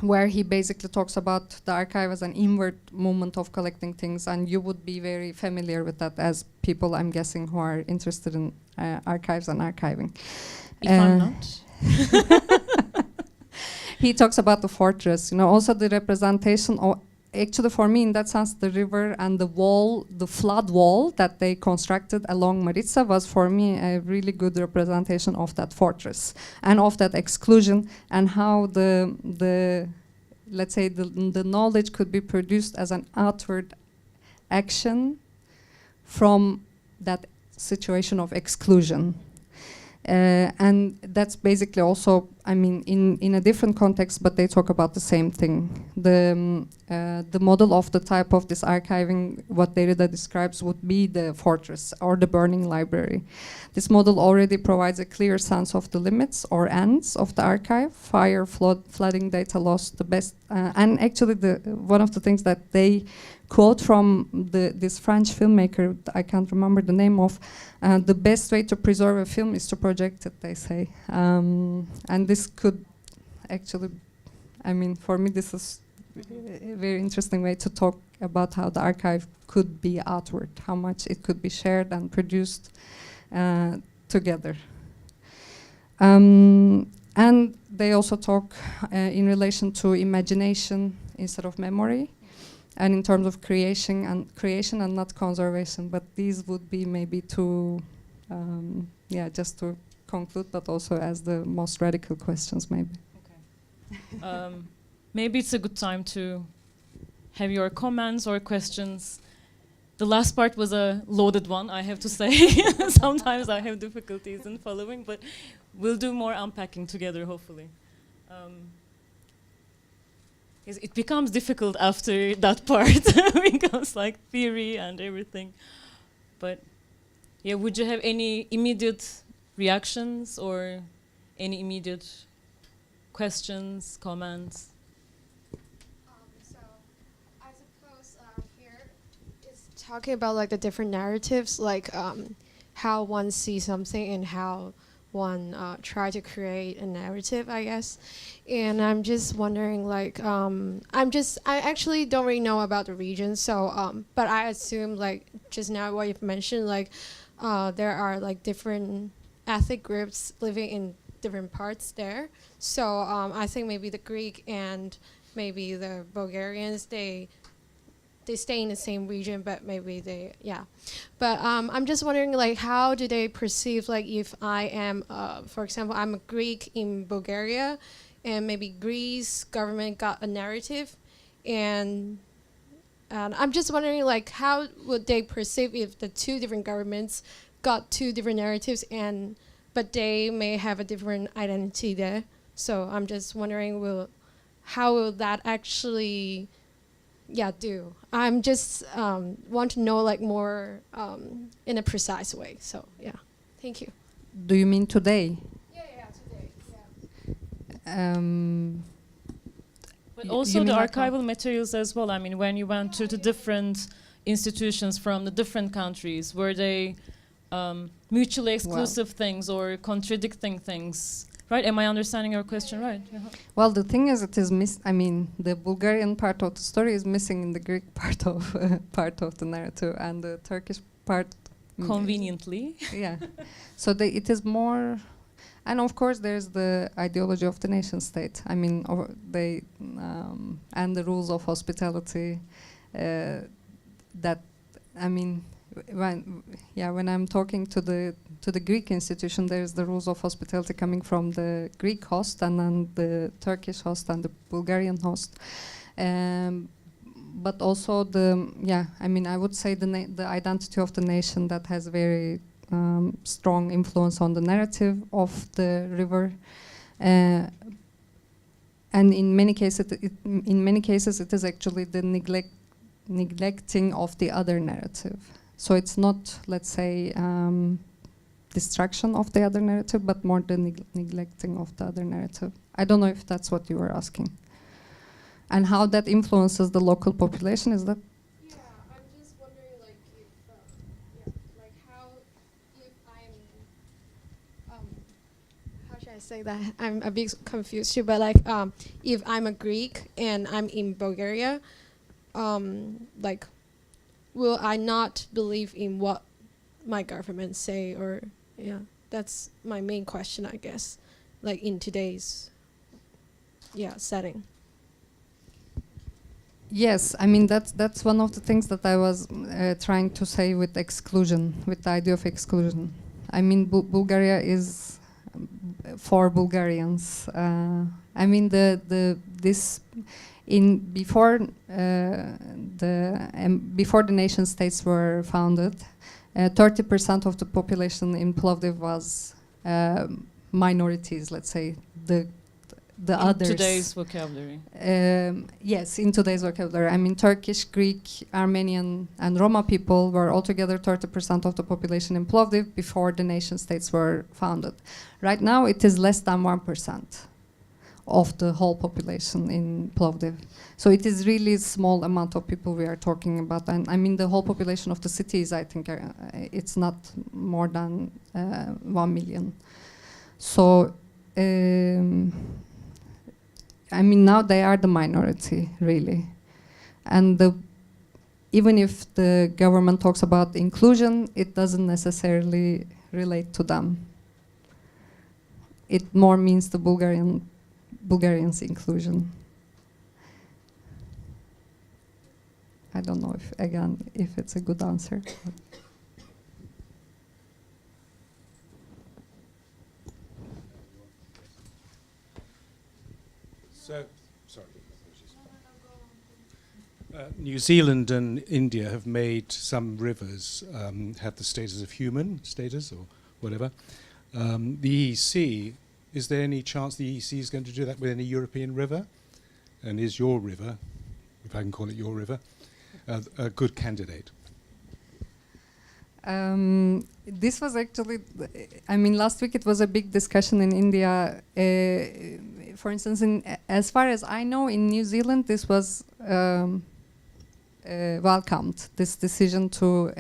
where he basically talks about the archive as an inward movement of collecting things. And you would be very familiar with that as people, I'm guessing, who are interested in archives and archiving. If I'm not. He talks about the fortress, also the representation of, actually for me in that sense, the river and the wall, the flood wall that they constructed along Maritsa was for me a really good representation of that fortress and of that exclusion, and how the let's say the knowledge could be produced as an outward action from that situation of exclusion. And that's basically also, I mean, in a different context, but they talk about the same thing. The model of the type of this archiving, what Derrida describes, would be the fortress or the burning library. This model already provides a clear sense of the limits or ends of the archive: fire, flooding, data loss, the best. And actually, one of the things that they quote from this French filmmaker, I can't remember the name of, the best way to preserve a film is to project it, they say. And this could actually, I mean, for me this is a very interesting way to talk about how the archive could be outward, how much it could be shared and produced together. And they also talk in relation to imagination instead of memory, and in terms of creation and not conservation. But these would be maybe two, just to conclude, but also as the most radical questions, maybe. Okay. Maybe it's a good time to have your comments or questions. The last part was a loaded one, I have to say. Sometimes I have difficulties in following, but we'll do more unpacking together, hopefully. It becomes difficult after that part. It becomes like theory and everything. But yeah, would you have any immediate reactions or any immediate questions, comments? So I suppose here is talking about like the different narratives, like how one sees something and how one try to create a narrative, I guess. And I'm just wondering, like, I actually don't really know about the region, so, but I assume, like, just now what you've mentioned, like, there are, like, different ethnic groups living in different parts there. So I think maybe the Greek and maybe the Bulgarians, they stay in the same region, but maybe they, But I'm just wondering, like, how do they perceive, like, if I am, for example, I'm a Greek in Bulgaria, and maybe Greece government got a narrative, and I'm just wondering, like, how would they perceive if the two different governments got two different narratives, but they may have a different identity there. So I'm just wondering, how will that actually do? I'm just want to know, like, more in a precise way. So thank you. Do you mean today? Today. But also the archival materials as well. I mean, when you went to the different institutions from the different countries, were they mutually exclusive things or contradicting things? Right? Am I understanding your question right? Well, the thing is, it is the Bulgarian part of the story is missing in the Greek part of the narrative, and the Turkish part. Conveniently. Yeah. So it is more, and of course there's the ideology of the nation state. I mean, and the rules of hospitality. That, I mean, when I'm talking to the Greek institution, there's the rules of hospitality coming from the Greek host, and then the Turkish host and the Bulgarian host. But also I would say the identity of the nation that has very strong influence on the narrative of the river, and in many cases it is actually the neglecting of the other narrative. So it's not, let's say, destruction of the other narrative, but more the neglecting of the other narrative. I don't know if that's what you were asking. And how that influences the local population, is that? Yeah, I'm just wondering, like, if, like how, if how should I say that? I'm a bit confused too, but like, if I'm a Greek and I'm in Bulgaria, like, will I not believe in what my government say, or, yeah, that's my main question, I guess, like in today's, setting. Yes, I mean that's one of the things that I was trying to say with exclusion, with the idea of exclusion. I mean, Bulgaria is for Bulgarians. I mean, before the nation states were founded, 30% of the population in Plovdiv was minorities. Let's say the others. In today's vocabulary. Yes, in today's vocabulary. I mean, Turkish, Greek, Armenian, and Roma people were altogether 30% of the population in Plovdiv before the nation states were founded. Right now, it is less than 1% of the whole population in Plovdiv. So it is really a small amount of people we are talking about. And I mean, the whole population of the cities, I think, it's not more than 1 million. So, I mean, now they are the minority, really. And even if the government talks about inclusion, it doesn't necessarily relate to them. It more means the Bulgarians' inclusion. I don't know if it's a good answer. So, sorry. New Zealand and India have made some rivers have the status of human status or whatever. The EEC, is there any chance the EEC is going to do that with any European river? And is your river, if I can call it your river, a good candidate? This was actually, I mean, last week it was a big discussion in India. For instance, as far as I know, in New Zealand, this was welcomed. This decision to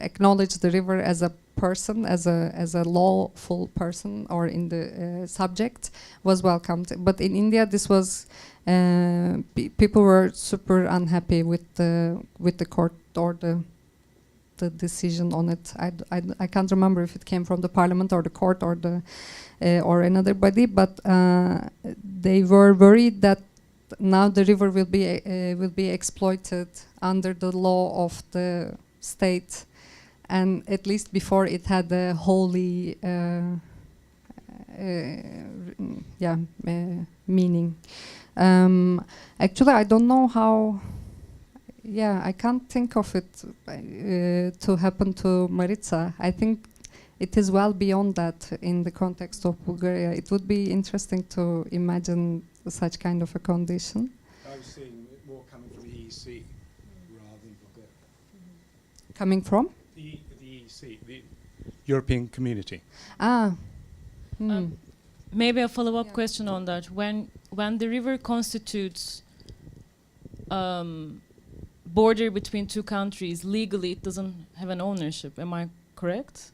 acknowledge the river as a person, as a lawful person, or in the subject, was welcomed. But in India, this was people were super unhappy with the court or the decision on it. I can't remember if it came from the parliament or the court or or another body, but they were worried that now the river will be exploited under the law of the state, and at least before it had a holy meaning. Actually, I don't know how. Yeah, I can't think of it to happen to Maritsa. I think it is well beyond that in the context of Bulgaria. It would be interesting to imagine such kind of a condition. I was seeing it more coming from the EEC rather than Bulgaria. Coming from? The EEC, the European Community. Maybe a follow-up question on that. When the river constitutes border between two countries, legally it doesn't have an ownership. Am I correct?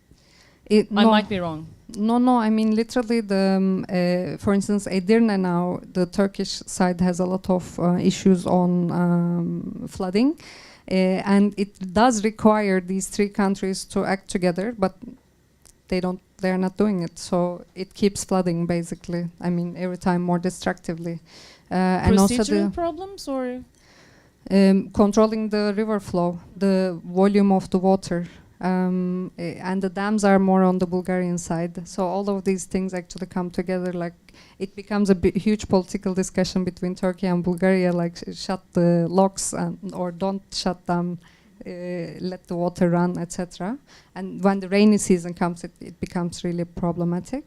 I might be wrong. No. I mean, literally, for instance, Edirne now, the Turkish side has a lot of issues on flooding, and it does require these three countries to act together, but they are not doing it. So it keeps flooding, basically. I mean, every time more destructively. And also procedural problems, or controlling the river flow, the volume of the water. And the dams are more on the Bulgarian side. So all of these things actually come together. Like, it becomes a huge political discussion between Turkey and Bulgaria, like shut the locks or don't shut them, let the water run, etc. And when the rainy season comes, it becomes really problematic.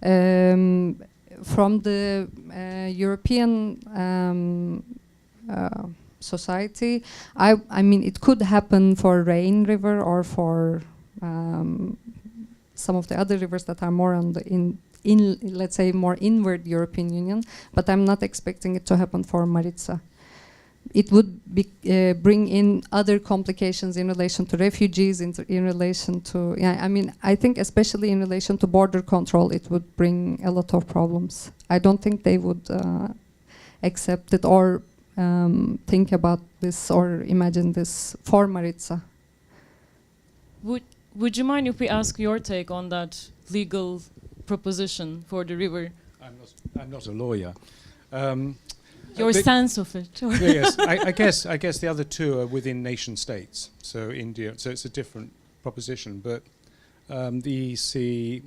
From the European society, I mean, it could happen for Rhine River or for some of the other rivers that are more on the let's say, more inward European Union, but I'm not expecting it to happen for Maritsa. It would bring in other complications in relation to refugees, in relation to, I mean, I think especially in relation to border control, it would bring a lot of problems. I don't think they would accept it or think about this or imagine this for Maritsa. Would you mind if we ask your take on that legal proposition for the river? I'm not a lawyer. Your sense of it. Yes, I guess the other two are within nation states. So India, so it's a different proposition. But the EEC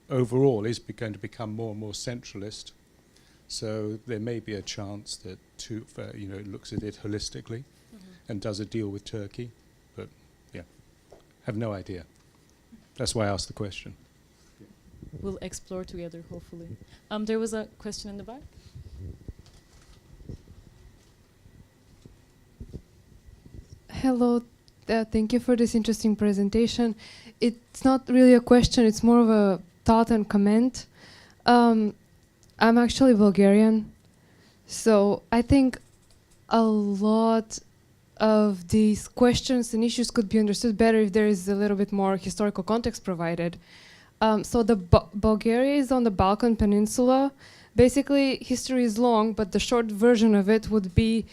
overall is going to become more and more centralist. So there may be a chance that it looks at it holistically and does a deal with Turkey. But yeah, have no idea. That's why I asked the question. We'll explore together, hopefully. There was a question in the back. Hello, thank you for this interesting presentation. It's not really a question, it's more of a thought and comment. I'm actually Bulgarian, so I think a lot of these questions and issues could be understood better if there is a little bit more historical context provided. So the Bulgaria is on the Balkan Peninsula. Basically, history is long, but the short version of it would be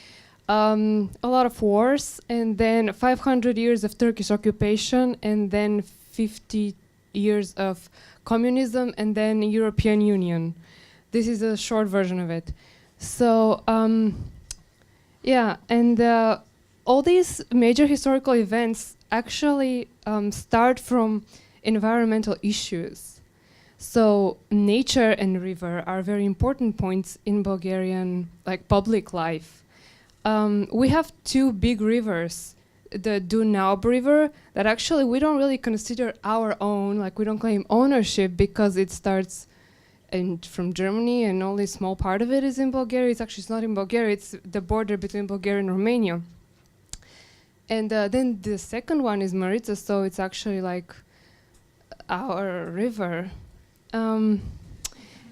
a lot of wars, and then 500 years of Turkish occupation, and then 50 years of communism, and then European Union. This is a short version of it. So, yeah, and all these major historical events actually start from environmental issues. So nature and river are very important points in Bulgarian public life. We have two big rivers, the Danube River, that actually we don't really consider our own, we don't claim ownership because it starts from Germany and only a small part of it is in Bulgaria. It's not in Bulgaria, it's the border between Bulgaria and Romania. And then the second one is Maritsa, so it's actually our river. And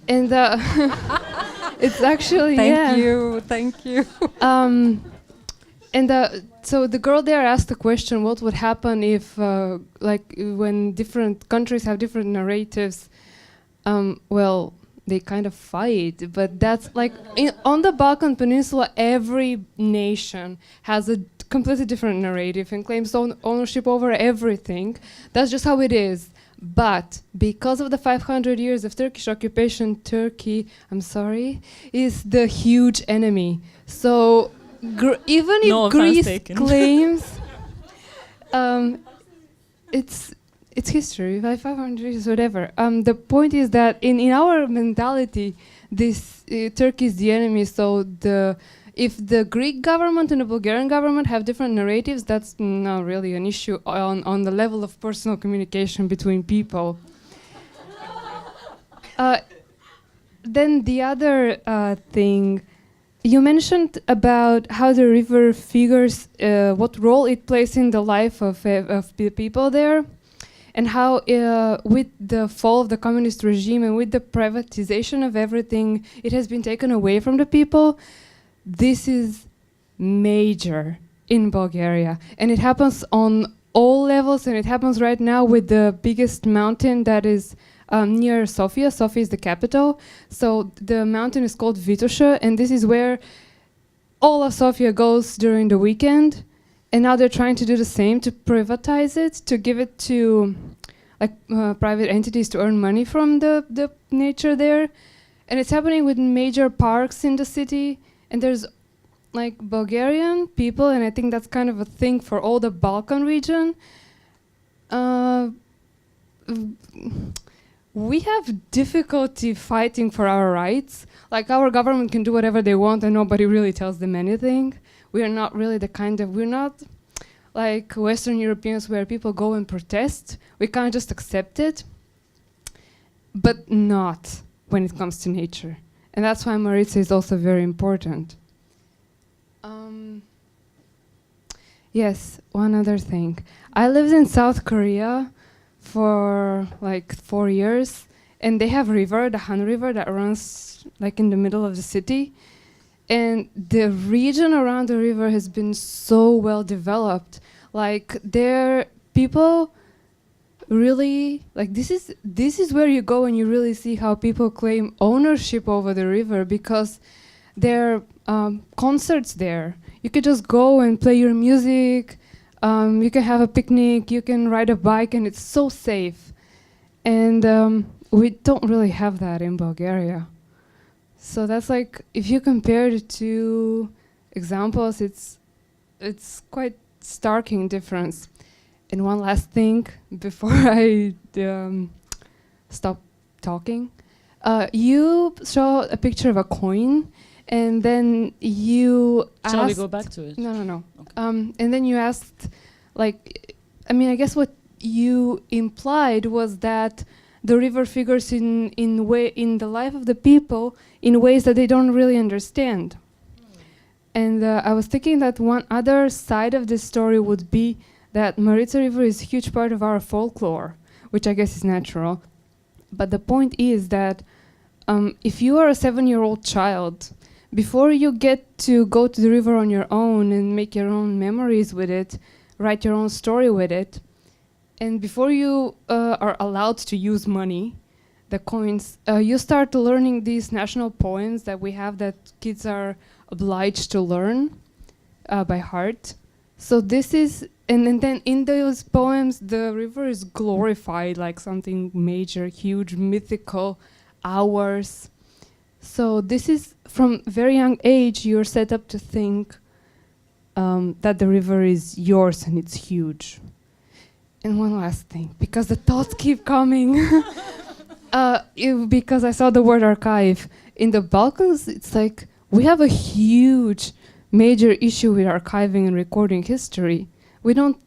it's actually, Thank you. And so the girl there asked the question, what would happen if, when different countries have different narratives, well, they kind of fight, but that's on the Balkan Peninsula, every nation has a completely different narrative and claims ownership over everything. That's just how it is. But because of the 500 years of Turkish occupation, Turkey, is the huge enemy. So even if Greece claims, it's history, 500 years, whatever. The point is that in our mentality, this Turkey is the enemy. So if the Greek government and the Bulgarian government have different narratives, that's not really an issue on the level of personal communication between people. Then the other thing, you mentioned about how the river figures, what role it plays in the life of the people there, and how with the fall of the communist regime and with the privatization of everything, it has been taken away from the people. This is major in Bulgaria, and it happens on all levels, and it happens right now with the biggest mountain that is near Sofia. Sofia is the capital, so the mountain is called Vitosha, and this is where all of Sofia goes during the weekend, and now they're trying to do the same, to privatize it, to give it to private entities to earn money from the nature there, and it's happening with major parks in the city. And there's Bulgarian people, and I think that's kind of a thing for all the Balkan region. We have difficulty fighting for our rights. Our government can do whatever they want and nobody really tells them anything. We are not really we're not like Western Europeans where people go and protest. We can't just accept it, but not when it comes to nature. And that's why Maritsa is also very important. Yes, one other thing. I lived in South Korea for 4 years, and they have a river, the Han River, that runs like in the middle of the city. And the region around the river has been so well developed. Like there, people really like this is where you go and you really see how people claim ownership over the river, because there are concerts there. You could just go and play your music. You can have a picnic. You can ride a bike, and it's so safe. And we don't really have that in Bulgaria. So that's like, if you compare the two examples, it's quite starking difference. And one last thing before I stop talking. You show a picture of a coin, and then you asked... Shall we go back to it? No. Okay. And then you asked, like, I mean, I guess what you implied was that the river figures in the life of the people in ways that they don't really understand. And I was thinking that one other side of this story would be that Maritsa River is a huge part of our folklore, which I guess is natural. But the point is that if you are a 7-year-old child, before you get to go to the river on your own and make your own memories with it, write your own story with it, and before you are allowed to use money, the coins, you start learning these national poems that we have that kids are obliged to learn by heart. So this is, and then in those poems, the river is glorified like something major, huge, mythical, ours. So this is, from very young age, you're set up to think that the river is yours and it's huge. And one last thing, because the thoughts keep coming. Because I saw the word archive. In the Balkans, it's like we have a huge, major issue with archiving and recording history. We don't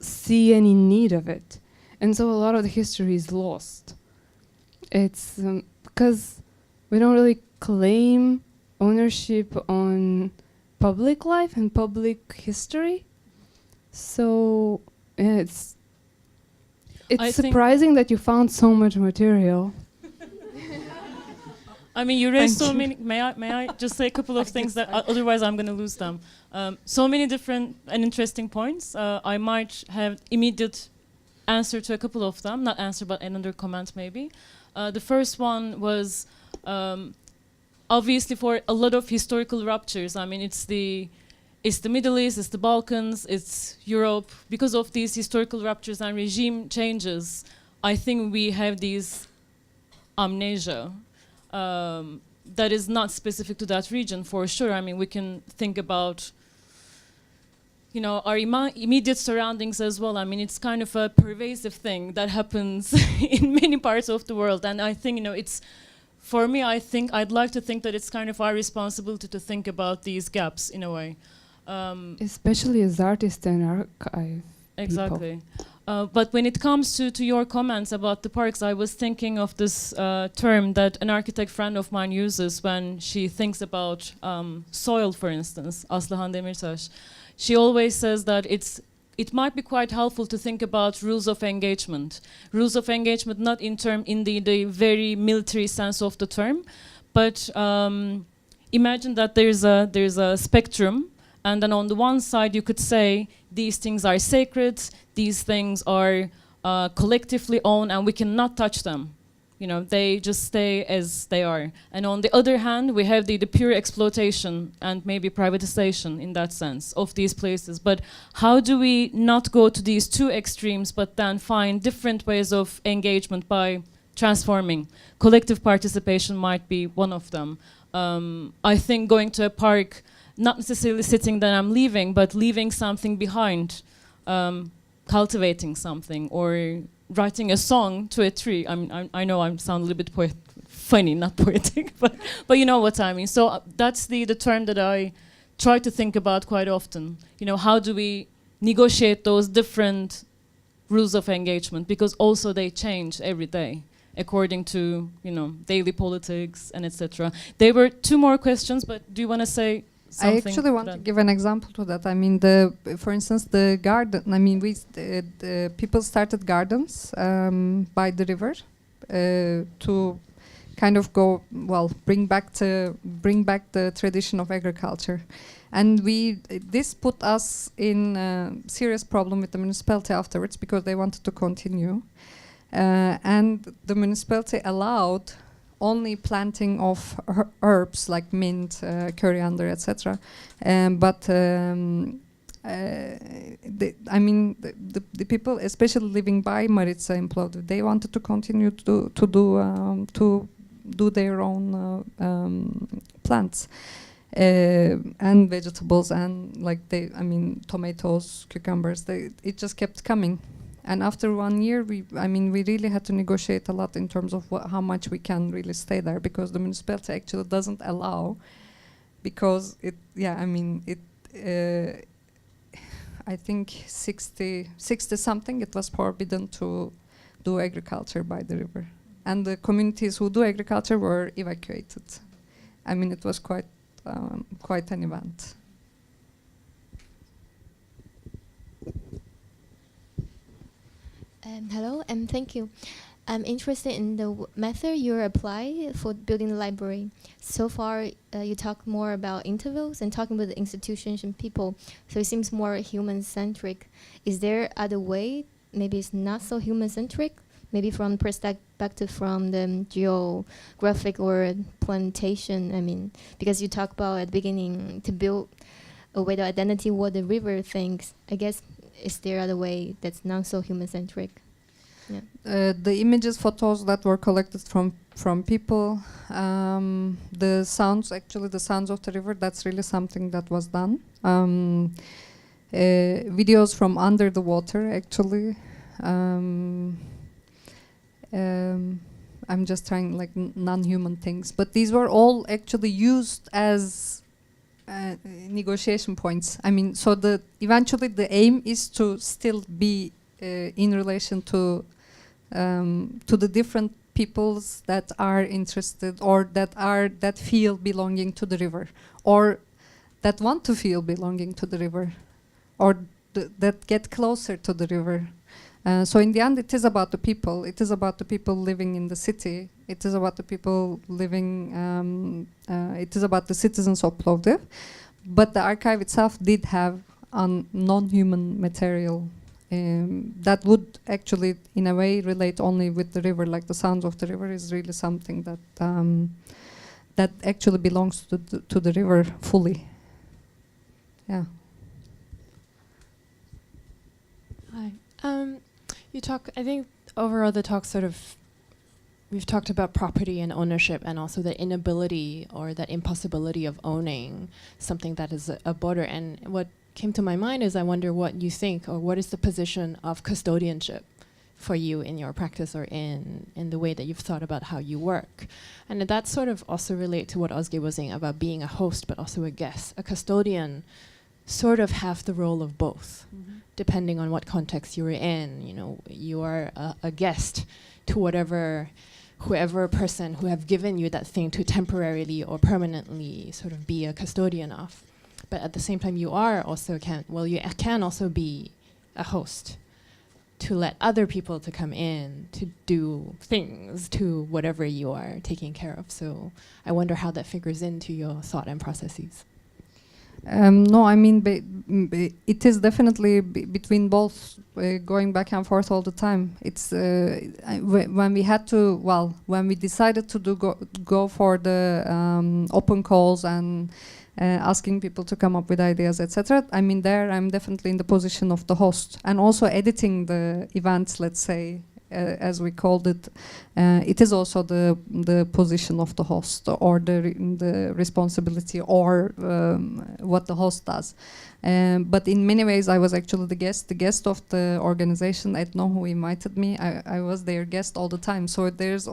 see any need of it. And so a lot of the history is lost. It's because we don't really claim ownership on public life and public history. So yeah, it's surprising that you found so much material. I mean, you raised so many. May I just say a couple of things that otherwise I'm going to lose them. So many different and interesting points. I might have immediate answer to a couple of them. Not answer, but another comment maybe. The first one was obviously for a lot of historical ruptures. I mean, it's the Middle East, it's the Balkans, it's Europe. Because of these historical ruptures and regime changes, I think we have these amnesia. That is not specific to that region, for sure. I mean, we can think about, you know, our immediate surroundings as well. I mean, it's kind of a pervasive thing that happens in many parts of the world. And I think, you know, it's, for me, I think I'd like to think that it's kind of our responsibility to think about these gaps in a way. Especially as artists and archive Exactly. But when it comes to your comments about the parks, I was thinking of this term that an architect friend of mine uses when she thinks about soil, for instance, Aslıhan Demirtaş. She always says that it might be quite helpful to think about rules of engagement. Rules of engagement not in the very military sense of the term, but imagine that there's a spectrum. And then on the one side, you could say these things are sacred, these things are collectively owned, and we cannot touch them. You know, they just stay as they are. And on the other hand, we have the pure exploitation and maybe privatization in that sense of these places. But how do we not go to these two extremes, but then find different ways of engagement by transforming? Collective participation might be one of them. I think going to a park, not necessarily sitting that I'm leaving, but leaving something behind, cultivating something, or writing a song to a tree. I know I sound a little bit funny, not poetic, but you know what I mean. So that's the term that I try to think about quite often. You know, how do we negotiate those different rules of engagement? Because also they change every day according to, you know, daily politics and etc. There were two more questions, but do you want to say something? I actually want to give an example to that. I mean, for instance, the garden. I mean, the people started gardens by the river to kind of bring back the tradition of agriculture. And this put us in a serious problem with the municipality afterwards, because they wanted to continue. And the municipality allowed only planting of herbs like mint, coriander, etc. The people, especially living by Maritsa in Plovdiv, they wanted to continue to do their own plants and vegetables, and tomatoes, cucumbers. It just kept coming. And after 1 year, we really had to negotiate a lot in terms of how much we can really stay there, because the municipality actually doesn't allow, because I think 60 something, it was forbidden to do agriculture by the river. And the communities who do agriculture were evacuated. It was quite an event. Hello, and thank you. I'm interested in the method you apply for building the library. So far, you talk more about intervals and talking about the institutions and people, so it seems more human-centric. Is there other way? Maybe it's not so human-centric? Maybe from perspective from the geographic or plantation, because you talk about at the beginning to build a way to identity what the river thinks. I guess, is there other way that's not so human-centric? Yeah. The images, photos that were collected from people, the sounds of the river, that's really something that was done. Videos from under the water, actually. I'm just trying non-human things, but these were all actually used as negotiation points. So eventually the aim is to still be in relation to the different peoples that are interested, or that feel belonging to the river, or that want to feel belonging to the river, or that get closer to the river. So in the end, it is about the people. It is about the people living in the city. It is about the people living. It is about the citizens of Plovdiv. But the archive itself did have non-human material that would actually, in a way, relate only with the river. Like the sounds of the river is really something that actually belongs to the river fully. Yeah. Hi. You talk, I think overall the talk we've talked about property and ownership, and also the inability or that impossibility of owning something that is a border. And what came to my mind is, I wonder what you think, or what is the position of custodianship for you in your practice, or in the way that you've thought about how you work. And that sort of also relate to what Özge was saying about being a host but also a guest. A custodian sort of have the role of both, depending on what context you're in. You are a guest to whoever person who have given you that thing to temporarily or permanently sort of be a custodian of. But at the same time, you can also be a host to let other people to come in to do things to whatever you are taking care of. So I wonder how that figures into your thought and processes. No, it is definitely between both, going back and forth all the time. It's when we decided to go for the open calls and asking people to come up with ideas, etc. There I'm definitely in the position of the host, and also editing the events, let's say, as we called it. It is also the position of the host, or the responsibility, or what the host does. But in many ways, I was actually the guest of the organization. I don't know who invited me. I was their guest all the time. So there's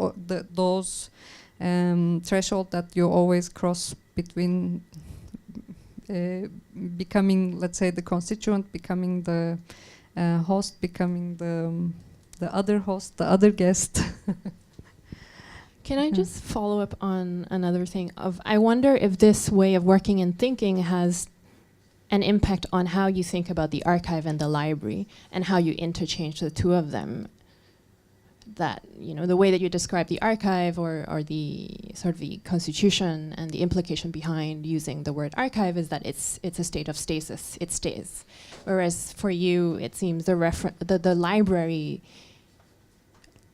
those threshold that you always cross between becoming, let's say, the constituent, becoming the host, becoming the other host, the other guest. Can I just follow up on another thing? I wonder if this way of working and thinking has an impact on how you think about the archive and the library, and how you interchange the two of them. that, you know, the way that you describe the archive or the sort of the constitution and the implication behind using the word archive is that it's a state of stasis, it stays. Whereas for you, it seems the library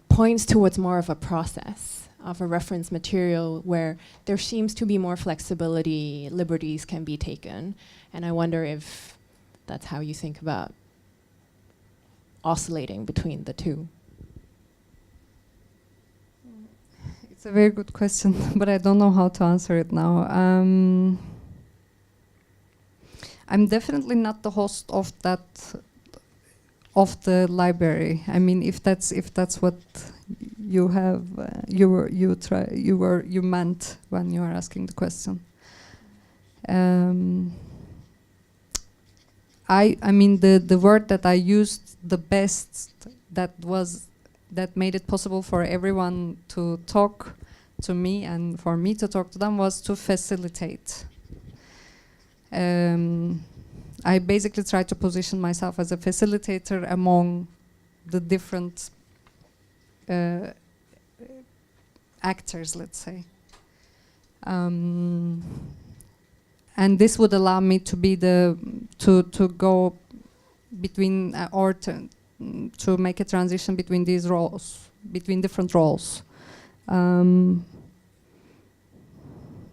points towards more of a process, of a reference material where there seems to be more flexibility, liberties can be taken. And I wonder if that's how you think about oscillating between the two. It's a very good question, but I don't know how to answer it now. I'm definitely not the host of that, of the library. I mean, if that's what you have, you meant when you are asking the question. I mean, the word that I used the best, that made it possible for everyone to talk to me and for me to talk to them, was to facilitate. I basically try to position myself as a facilitator among the different actors, let's say. And this would allow me to be to go between or to make a transition between these roles, between different roles.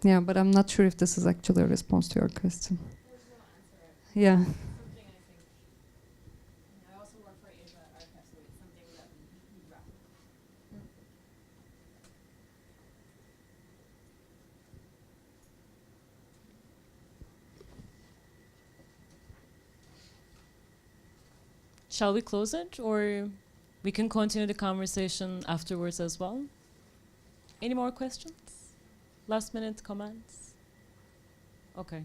Yeah, but I'm not sure if this is actually a response to your question. Yeah. Shall we close it, or we can continue the conversation afterwards as well? Any more questions? Last minute comments? Okay.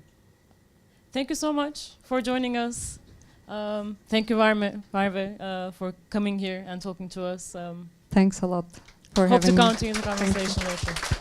Thank you so much for joining us. Thank you, Merve, for coming here and talking to us. Thanks a lot for Hope to having me. continue the conversation later.